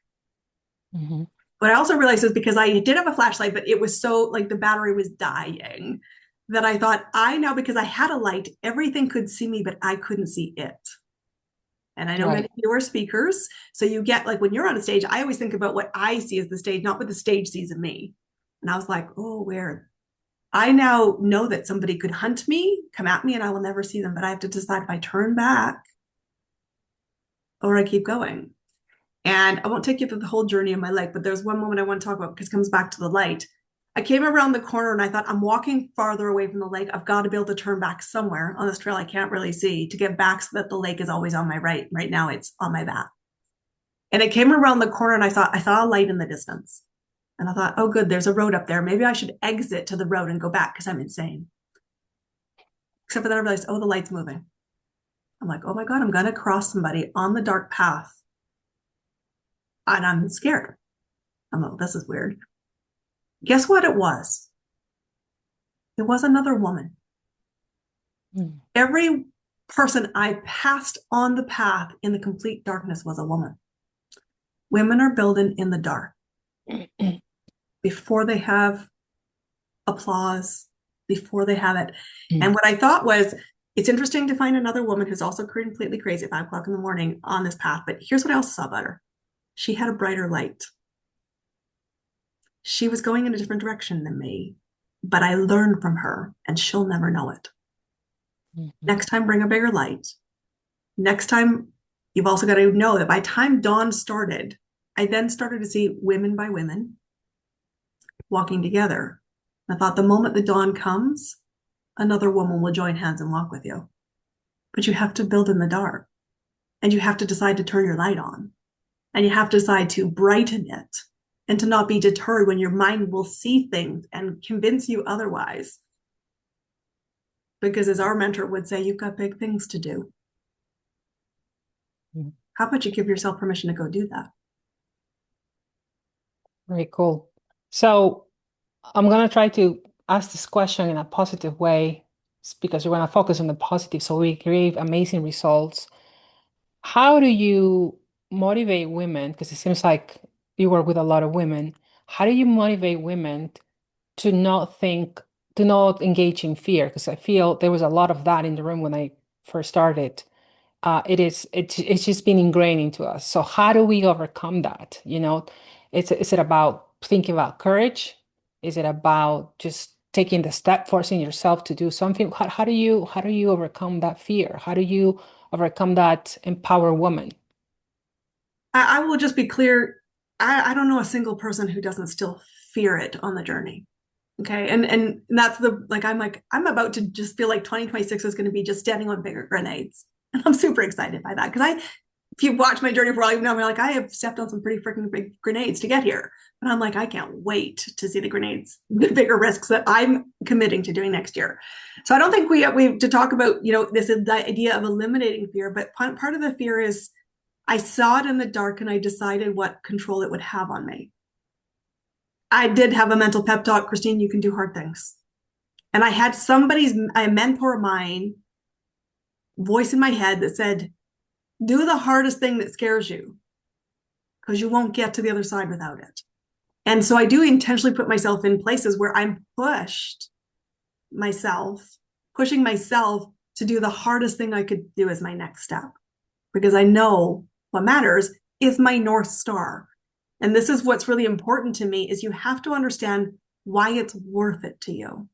Mm-hmm. What I also realized is because I did have a flashlight, but it was so like the battery was dying that I thought, because I had a light, everything could see me, but I couldn't see it. And I know many Right. of you are speakers. So you get like when you're on a stage, I always think about what I see as the stage, not what the stage sees of me. And I was like, oh, weird. I now know that somebody could hunt me, come at me, and I will never see them. But I have to decide if I turn back or I keep going. And I won't take you through the whole journey of my life, but there's one moment I want to talk about because it comes back to the light. I came around the corner and I thought, I'm walking farther away from the lake. I've got to be able to turn back somewhere on this trail I can't really see to get back so that the lake is always on my right. Right now it's on my back. And I came around the corner and I saw a light in the distance. And I thought, oh, good, there's a road up there. Maybe I should exit to the road and go back because I'm insane. Except for then I realized, oh, the light's moving. I'm like, oh my God, I'm going to cross somebody on the dark path. And I'm scared. I'm like, this is weird. Guess what it was? It was another woman. Mm. Every person I passed on the path in the complete darkness was a woman. Women are building in the dark before they have applause, before they have it. And what I thought was, it's interesting to find another woman who's also completely crazy at 5 o'clock in the morning on this path. But here's what I also saw about her. She had a brighter light. She was going in a different direction than me, but I learned from her, and she'll never know it. Mhm. Next time, bring a bigger light. Next time, You've also got to know that by the time dawn started, I then started to see women by women walking together. I thought the moment the dawn comes, another woman will join hands and walk with you. But you have to build in the dark, and you have to decide to turn your light on, and you have to decide to brighten it and to not be deterred when your mind will see things and convince you otherwise. Because as our mentor would say, you've got big things to do. How about you give yourself permission to go do that? Very cool. So I'm gonna try to ask this question in a positive way because we're gonna focus on the positive so we create amazing results. How do you motivate women? Because it seems like you work with a lot of women. How do you motivate women to not think, to not engage in fear? Because I feel there was a lot of that in the room when I first started. It's just been ingrained into us. So how do we overcome that? Is it about thinking about courage? Is it about just taking the step, forcing yourself to do something? How do you overcome that fear? How do you overcome that empower woman? I will just be clear. I don't know a single person who doesn't still fear it on the journey. Okay. And that's I'm about to just feel like 2026 is going to be just standing on bigger grenades. And I'm super excited by that. Because if you watch my journey for all you know, like I have stepped on some pretty freaking big grenades to get here. But I'm like, I can't wait to see the grenades, the bigger risks that I'm committing to doing next year. So I don't think we to talk about, this is the idea of eliminating fear, but part of the fear is I saw it in the dark and I decided what control it would have on me. I did have a mental pep talk, Christine, you can do hard things. And I had a mentor of mine voice in my head that said, do the hardest thing that scares you because you won't get to the other side without it. And so I do intentionally put myself in places where I'm pushing myself to do the hardest thing I could do as my next step because I know what matters is my North Star. And this is what's really important to me is you have to understand why it's worth it to you.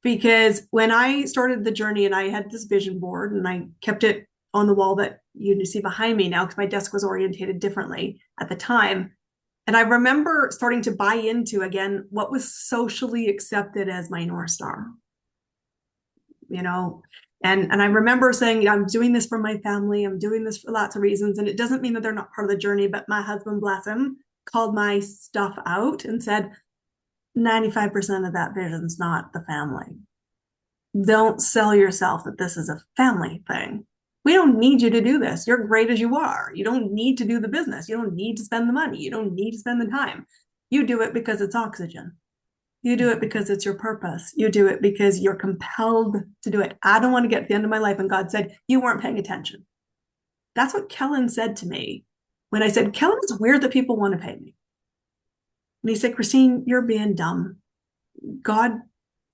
Because when I started the journey and I had this vision board and I kept it on the wall that you see behind me now because my desk was orientated differently at the time. And I remember starting to buy into, again, what was socially accepted as my North Star. And I remember saying, I'm doing this for my family. I'm doing this for lots of reasons. And it doesn't mean that they're not part of the journey, but my husband, bless him, called my stuff out and said, 95% of that vision's not the family. Don't sell yourself that this is a family thing. We don't need you to do this. You're great as you are. You don't need to do the business. You don't need to spend the money. You don't need to spend the time. You do it because it's oxygen. You do it because it's your purpose. You do it because you're compelled to do it. I don't want to get to the end of my life and God said, you weren't paying attention. That's what Kellen said to me when I said, Kellen, it's weird that people want to pay me. And he said, Christine, you're being dumb. God,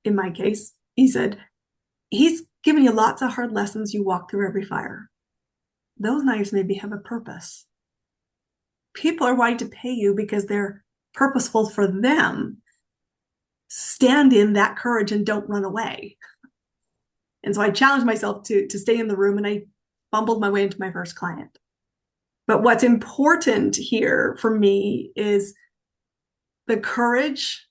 in my case, he said, he's given you lots of hard lessons. You walk through every fire. Those knives maybe have a purpose. People are wanting to pay you because they're purposeful for them. Stand in that courage and don't run away. And so I challenged myself to stay in the room and I bumbled my way into my first client. But what's important here for me is the courage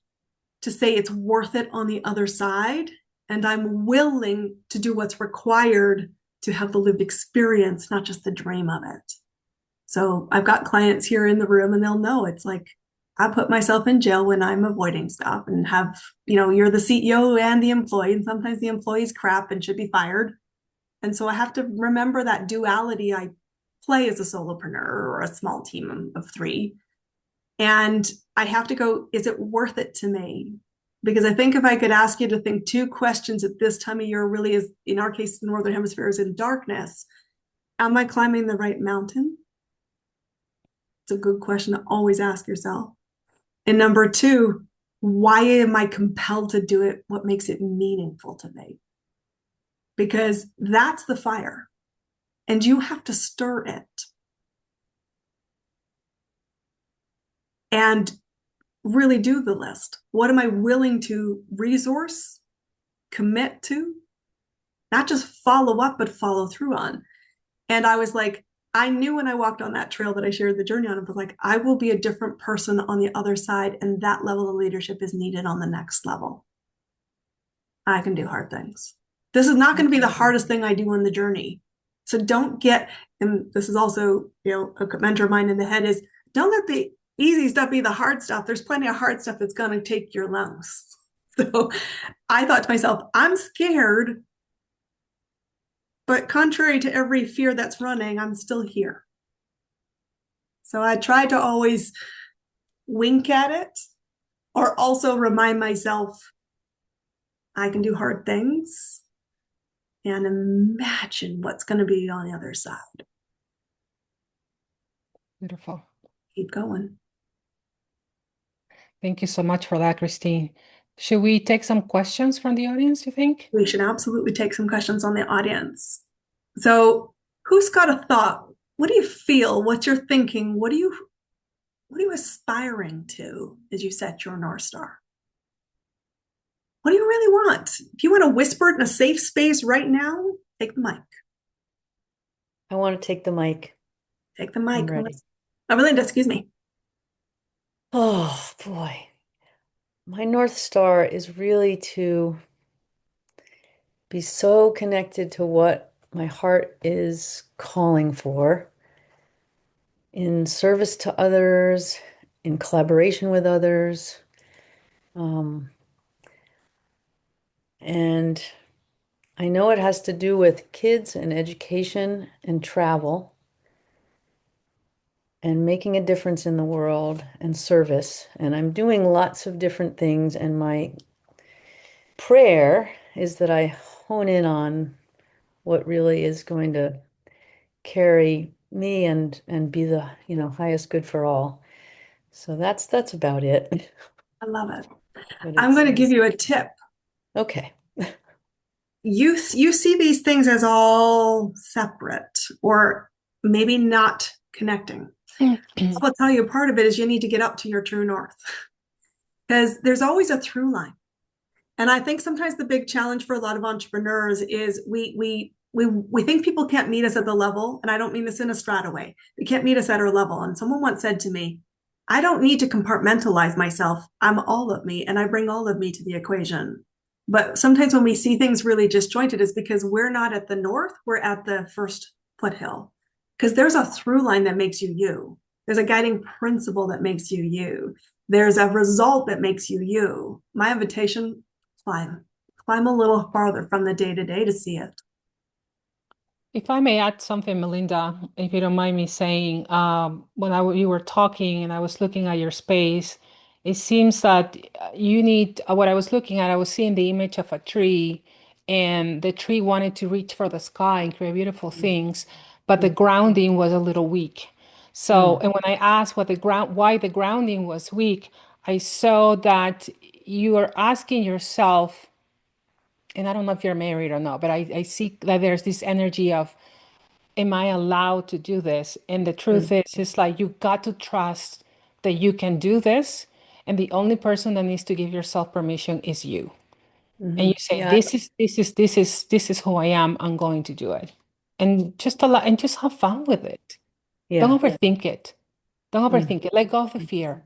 to say it's worth it on the other side. And I'm willing to do what's required to have the lived experience, not just the dream of it. So I've got clients here in the room and they'll know it's like, I put myself in jail when I'm avoiding stuff and you're the CEO and the employee, and sometimes the employee's crap and should be fired. And so I have to remember that duality I play as a solopreneur or a small team of three. And I have to go, is it worth it to me? Because I think if I could ask you to think two questions at this time of year, really is, in our case, the Northern Hemisphere is in darkness. Am I climbing the right mountain? It's a good question to always ask yourself. And number two, why am I compelled to do it? What makes it meaningful to me? Because that's the fire. And you have to stir it. And really do the list. What am I willing to resource, commit to, not just follow up, but follow through on? And I was like, I knew when I walked on that trail that I shared the journey on, it was like, I will be a different person on the other side. And that level of leadership is needed on the next level. I can do hard things. This is not going to be the hardest thing I do on the journey. So don't get, and this is also, a mentor of mine in the head is don't let the easy stuff be the hard stuff. There's plenty of hard stuff that's going to take your lungs. So I thought to myself, I'm scared, but contrary to every fear that's running, I'm still here. So I try to always wink at it or also remind myself I can do hard things and imagine what's going to be on the other side. Beautiful. Keep going. Thank you so much for that, Christine. Should we take some questions from the audience, you think? We should absolutely take some questions on the audience. So, who's got a thought? What do you feel? What's your thinking? What are you aspiring to as you set your North Star? What do you really want? If you want to whisper it in a safe space right now, take the mic. I want to take the mic. Take the I'm mic, ready. Melissa. Oh, Melinda, excuse me. Oh boy. My North Star is really to be so connected to what my heart is calling for in service to others, in collaboration with others. Um, and I know it has to do with kids and education and travel and making a difference in the world and service. And I'm doing lots of different things, and my prayer is that I hone in on what really is going to carry me and be the, highest good for all. So that's about it. I love it. But I'm going to give it's you a tip. okay. You see these things as all separate or maybe not connecting. I'll tell you part of it is you need to get up to your true north because there's always a through line. And I think sometimes the big challenge for a lot of entrepreneurs is we think people can't meet us at the level, and I don't mean this in a strata way. They can't meet us at our level. And someone once said to me, I don't need to compartmentalize myself. I'm all of me, and I bring all of me to the equation. But sometimes when we see things really disjointed, is because we're not at the north, we're at the first foothill. Because there's a through line that makes you you. There's a guiding principle that makes you you. There's a result that makes you you. My invitation, climb a little farther from the day to day to see it. If I may add something, Melinda, if you don't mind me saying, when you were talking and I was looking at your space, it seems that you need what I was looking at. I was seeing the image of a tree, and the tree wanted to reach for the sky and create beautiful things, but the Mm, grounding was a little weak. So, mm, and when I asked why the grounding was weak, I saw that you are asking yourself, and I don't know if you're married or not, but I see that there's this energy of, am I allowed to do this? And the truth mm, is, it's like you got to trust that you can do this. And the only person that needs to give yourself permission is you. And you say, Yeah, this is who I am. I'm going to do it. And just allow and just have fun with it. Don't yeah. overthink it. Don't Mm, overthink it. Let go of the fear.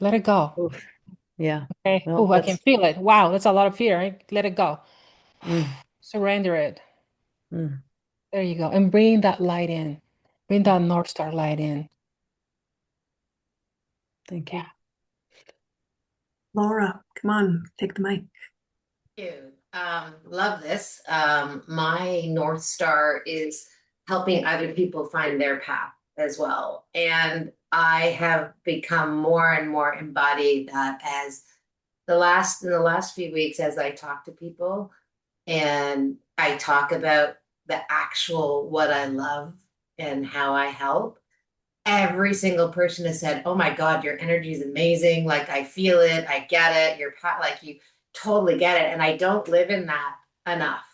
Let it go. oof, yeah. Okay. Well, Oh, I can feel it. Wow, that's a lot of fear. Right? Let it go. mm, Surrender it. mm, There you go. And bring that light in. Bring that North Star light in. thank Yeah. you. Laura, come on, take the mic. You. Love this. My North Star is helping other people find their path as well. And I have become more and more embodied that as in the last few weeks, as I talk to people and I talk about the actual what I love and how I help. Every single person has said, "Oh my God, your energy is amazing. Like I feel it, I get it. Like you totally get it." And I don't live in that enough.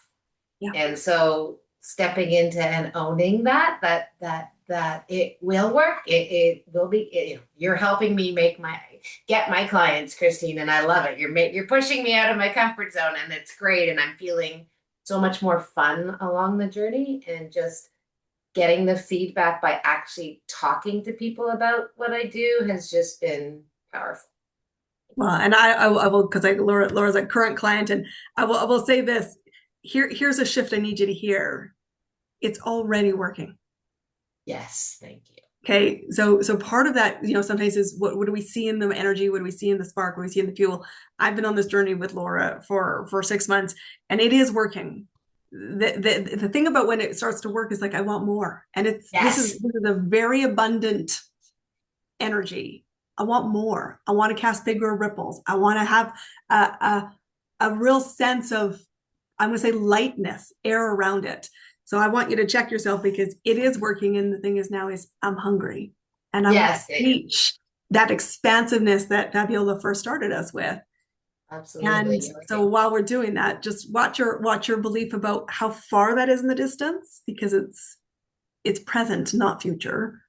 Yeah, And so stepping into and owning that it will work. It will be. You're helping me get my clients, Christine, and I love it. You're pushing me out of my comfort zone, and it's great. And I'm feeling so much more fun along the journey, and just getting the feedback by actually talking to people about what I do has just been powerful. Well, and I will, because Laura's a current client, and I will say this. Here's a shift I need you to hear. It's already working. Yes, thank you. Okay, so part of that, sometimes is what do we see in the energy? What do we see in the spark? What do we see in the fuel? I've been on this journey with Laura for 6 months, and it is working. The thing about when it starts to work is like, I want more, and this is a very abundant energy. I want more. I want to cast bigger ripples. I want to have a real sense of, I'm going to say, lightness, air around it. So I want you to check yourself, because it is working. And the thing is now is I'm hungry, and I want to reach that expansiveness that Fabiola first started us with. Absolutely. And so while we're doing that, just watch your belief about how far that is in the distance, because it's present, not future.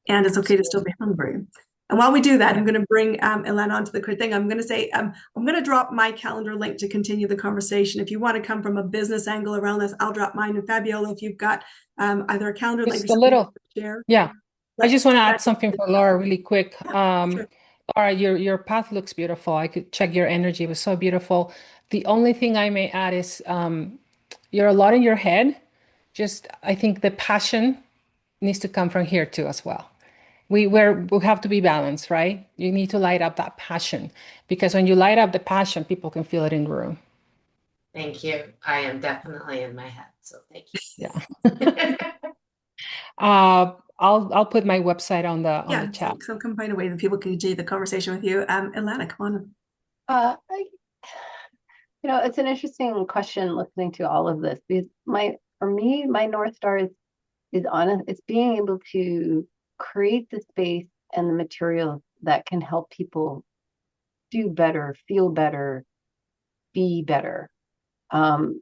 And it's okay to still be hungry. And while we do that, I'm going to bring Elena onto the quick thing. I'm going to say, I'm going to drop my calendar link to continue the conversation. If you want to come from a business angle around this, I'll drop mine. And Fabiola, if you've got either a calendar link Just a little, share. yeah. I just want to add something for Laura really quick. Sure. Laura, your path looks beautiful. I could check your energy. It was so beautiful. The only thing I may add is you're a lot in your head. I think the passion needs to come from here too as well. We have to be balanced, right? You need to light up that passion, because when you light up the passion, people can feel it in the room. Thank you. I am definitely in my head, so thank you. Yeah. I'll put my website on the chat. So come find a way that people can continue the conversation with you. Elena, come on. It's an interesting question listening to all of this, because for me, my North Star is honest. It's being able to create the space and the material that can help people do better, feel better, be better. And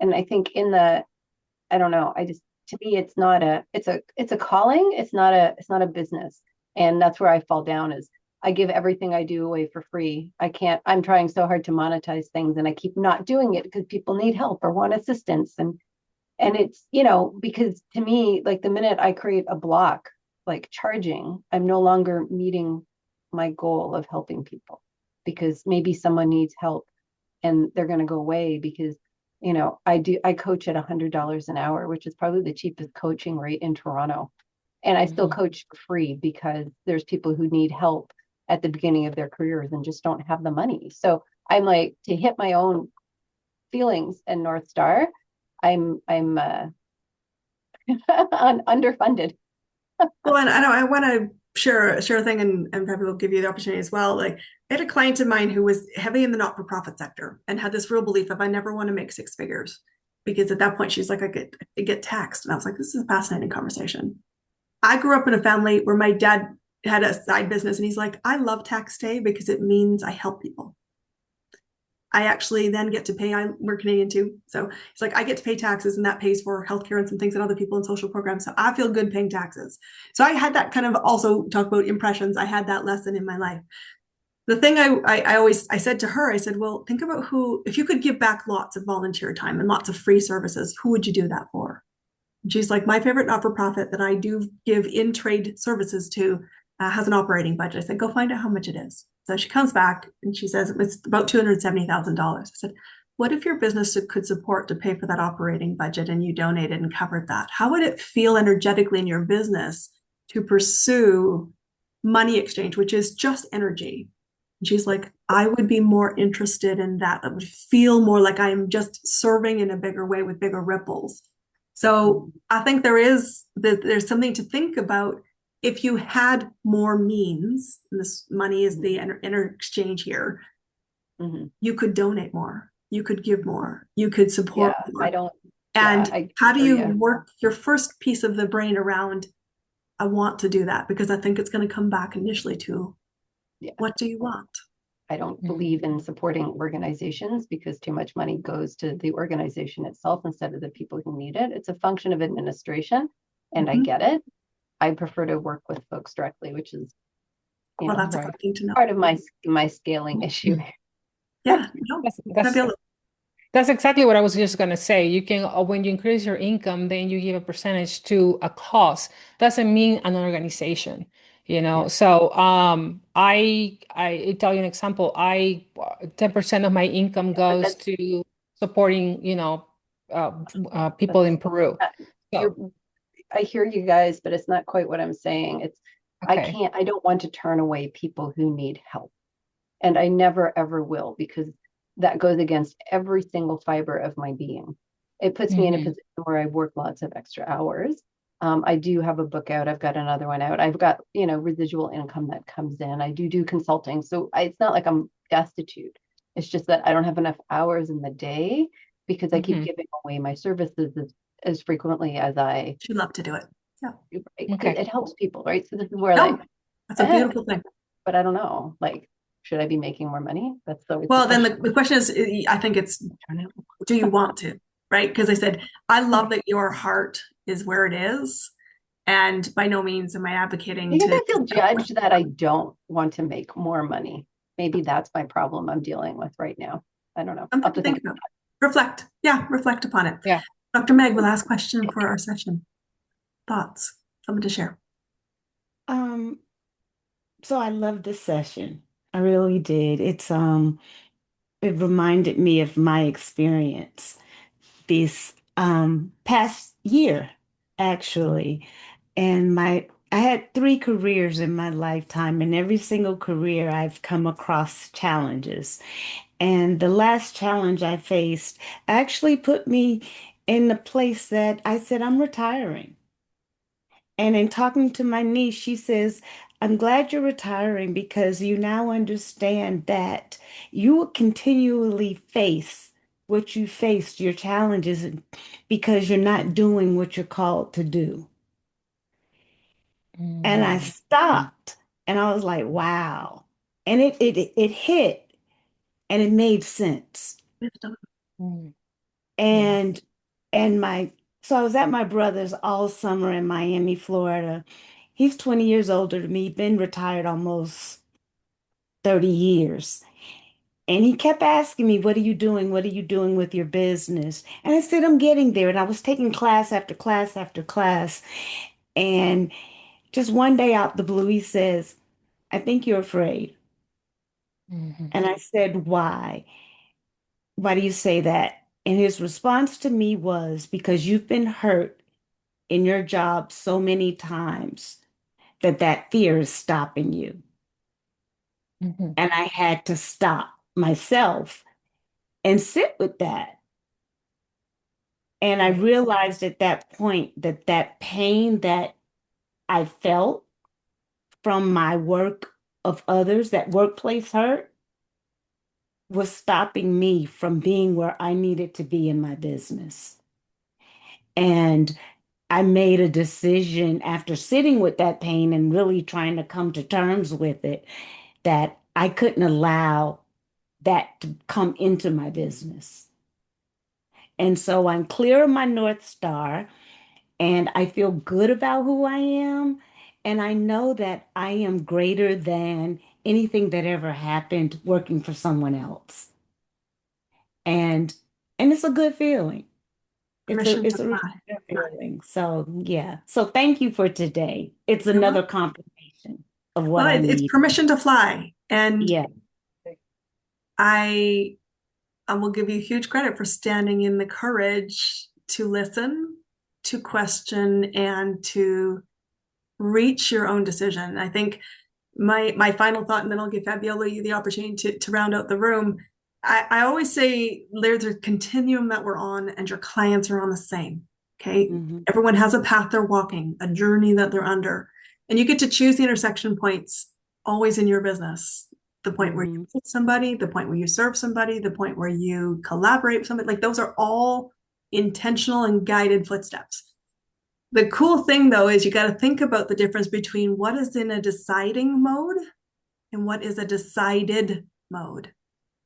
I think I don't know, to me, it's a calling. It's not a business. And that's where I fall down, is I give everything I do away for free. I'm trying so hard to monetize things, and I keep not doing it because people need help or want assistance. And it's, because to me, like, the minute I create a block, like charging, I'm no longer meeting my goal of helping people, because maybe someone needs help and they're going to go away because, I coach at $100 an hour, which is probably the cheapest coaching rate in Toronto. And I still coach for free because there's people who need help at the beginning of their careers and just don't have the money. So I'm like, to hit my own feelings and North Star, I'm underfunded. Well, and I want to share a thing, and probably will give you the opportunity as well. Like, I had a client of mine who was heavy in the not-for-profit sector and had this real belief of, I never want to make six figures, because at that point she's like, I get taxed. And I was like, this is a fascinating conversation. I grew up in a family where my dad had a side business, and he's like, I love tax day because it means I help people. I actually then get to pay, we're Canadian too. So it's like, I get to pay taxes, and that pays for healthcare and some things that other people in social programs. So I feel good paying taxes. So I had that kind of, also talk about impressions. I had that lesson in my life. The thing I said to her, I said, well, think about if you could give back lots of volunteer time and lots of free services, who would you do that for? And she's like, my favorite not-for-profit that I do give in trade services to has an operating budget. I said, go find out how much it is. So she comes back and she says, it's about $270,000. I said, what if your business could support to pay for that operating budget and you donated and covered that? How would it feel energetically in your business to pursue money exchange, which is just energy? And she's like, I would be more interested in that. I would feel more like I'm just serving in a bigger way with bigger ripples. So I think there's something to think about. If you had more means, and this money is the inner exchange here, you could donate more, you could give more, you could support more. How do you work your first piece of the brain around, I want to do that, because I think it's going to come back initially to, what do you want? I don't believe in supporting organizations because too much money goes to the organization itself instead of the people who need it. It's a function of administration, and I get it. I prefer to work with folks directly, which is, that's a good thing to know. Part of my scaling issue. Yeah, no, That's fabulous. That's exactly what I was just going to say. You can, when you increase your income, then you give a percentage to a cause. Doesn't mean an organization, you know. Yeah. So, I tell you an example. 10% of my income But goes that's to supporting, uh, people that's in Peru. you're So, I hear you guys, but it's not quite what I'm saying. It's okay. I don't want to turn away people who need help. And I never ever will, because that goes against every single fiber of my being. It puts me in a Hmm. position where I work lots of extra hours. I do have a book out. I've got another one out. I've got, residual income that comes in. I do consulting. So it's not like I'm destitute. It's just that I don't have enough hours in the day because I keep Hmm. giving away my services as frequently as I She'd love to do it. Yeah. do, right? Because Okay. it helps people, right? So this is where like, No, that's a eh, beautiful thing. but I don't know. Like, should I be making more money? That's always the Well, then question. the question is, I think it's, do you want to? Right? Because I said, I love that your heart is where it is. And by no means am I advocating I guess to, I feel judged that I don't want to make more money. Maybe that's my problem I'm dealing with right now. I don't know. I'll something have to to think. think about. Reflect. Yeah, reflect upon it. Yeah. Dr. Meg, the last question for our session. Thoughts? Something to share. Um, so I love this session. I really did. It reminded me of my experience this past year, actually. And I had three careers in my lifetime, and every single career I've come across challenges. And the last challenge I faced actually put me in the place that I said, I'm retiring. And in talking to my niece, she says, I'm glad you're retiring because you now understand that you will continually face what you faced, your challenges, because you're not doing what you're called to do. And I Mm. stopped and I was like, wow. And it hit and it made sense. Wisdom. Mm. Yeah. And and my so I was at my brother's all summer in Miami, Florida. He's 20 years older than me, been retired almost 30 years. And he kept asking me, what are you doing? What are you doing with your business? And I said, I'm getting there. And I was taking class after class after class. And just one day out the blue, he says, I think you're afraid. Mhm. And I said, why? Why do you say that? And his response to me was, because you've been hurt in your job so many times that fear is stopping you. Mhm. And I had to stop myself and sit with that. And I Right. realized at that point that pain that I felt from my work of others, that workplace hurt, was stopping me from being where I needed to be in my business. And I made a decision after sitting with that pain and really trying to come to terms with it that I couldn't allow that to come into my business. And so I'm clear of my North Star and I feel good about who I am. And I know that I am greater than anything that ever happened working for someone else. And and it's a good feeling. Permission to It's a really fly. good feeling. So yeah. So thank you for today. It's You're another welcome. confirmation of what Well, I it's need. permission to fly. And Yeah. I I will give you huge credit for standing in the courage to listen, to question, and to reach your own decision. I think my final thought, and then I'll give Fabiola the opportunity to round out the room. I always say there's a continuum that we're on, and your clients are on the same. Okay. Hmm. Everyone has a path they're walking, a journey that they're under, and you get to choose the intersection points always in your business. The point where you Hmm. meet somebody, the point where you serve somebody, the point where you collaborate with somebody. Like those are all intentional and guided footsteps. The cool thing though is you got to think about the difference between what is in a deciding mode and what is a decided mode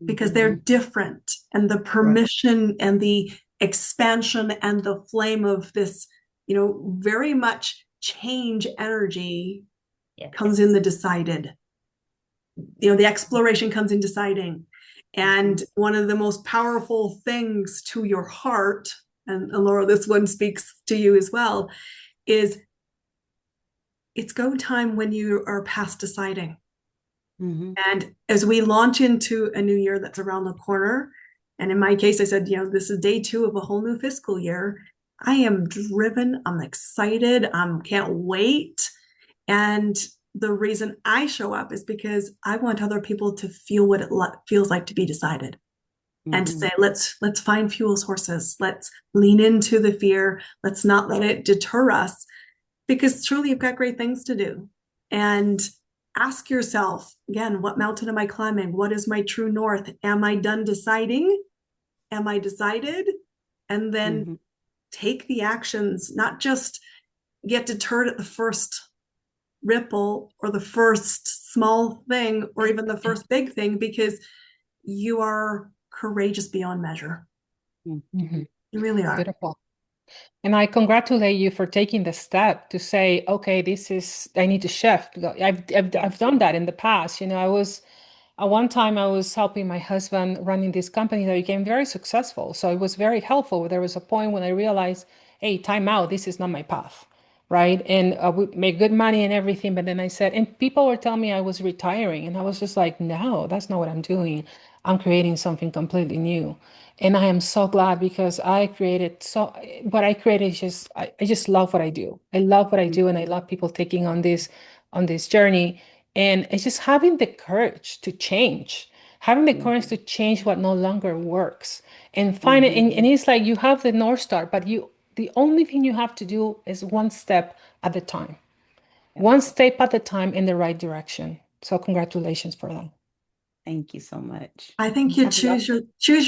because they're Hmm. different, and the Right. permission and the expansion and the flame of this, very much change energy Yes. comes in the decided. The exploration comes in deciding. And one of the most powerful things to your heart, and Laura, this one speaks to you as well, is it's go time when you are past deciding. And as we launch into a new year that's around the corner, and in my case, I said, this is day 2 of a whole new fiscal year. I am driven. I'm excited. I can't wait. And the reason I show up is because I want other people to feel what it feels like to be decided. And to say, let's find fuel sources. Let's lean into the fear. Let's not let it deter us, because truly you've got great things to do. And ask yourself, again, what mountain am I climbing? What is my true north? Am I done deciding? Am I decided? And then take the actions, not just get deterred at the first ripple or the first small thing or even the first big thing, because you are courageous beyond measure. You really are. Beautiful. And I congratulate you for taking the step to say, okay, I need to shift. I've done that in the past. At one time I was helping my husband running this company that became very successful. So it was very helpful. There was a point when I realized, hey, time out, this is not my path. Right. And we make good money and everything. But then I said, and people were telling me I was retiring. And I was just like, no, that's not what I'm doing. I'm creating something completely new. And I am so glad, because what I created is I just love what I do. I love what I do. And I love people taking on this journey. And it's just having the courage to change, having the courage to change what no longer works, and find it. And it's like you have the North Star, but the only thing you have to do is one step at a time, one step at a time in the right direction. So congratulations for that. Thank you so much. I think you choose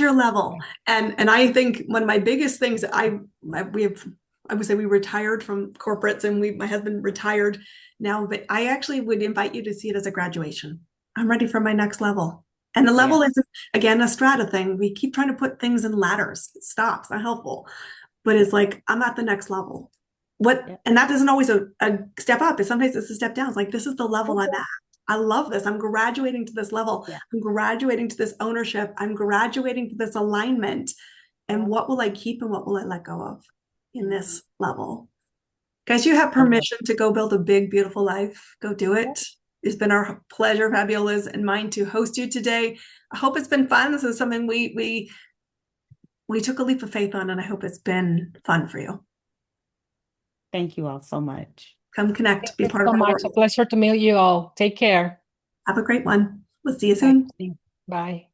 your level. And I think one of my biggest things, I would say we retired from corporates, and my husband retired now, but I actually would invite you to see it as a graduation. I'm ready for my next level. And the level isn't, again, a strata thing. We keep trying to put things in ladders. Stop, it's not helpful. But it's like, I'm at the next level. And that isn't always a step up. Sometimes it's a step down. It's like, this is the level I'm at. I love this. I'm graduating to this level. I'm graduating to this ownership. I'm graduating to this alignment. And what will I keep and what will I let go of in this level? Guys, you have permission to go build a big, beautiful life. Go do it. It's been our pleasure, Fabiola's and mine, to host you today. I hope it's been fun. This is something we took a leap of faith on, and I hope it's been fun for you. Thank you all so much. Come connect. Be part So of our much. world. A pleasure to meet you all. Take care. Have a great one. We'll see you soon. Bye.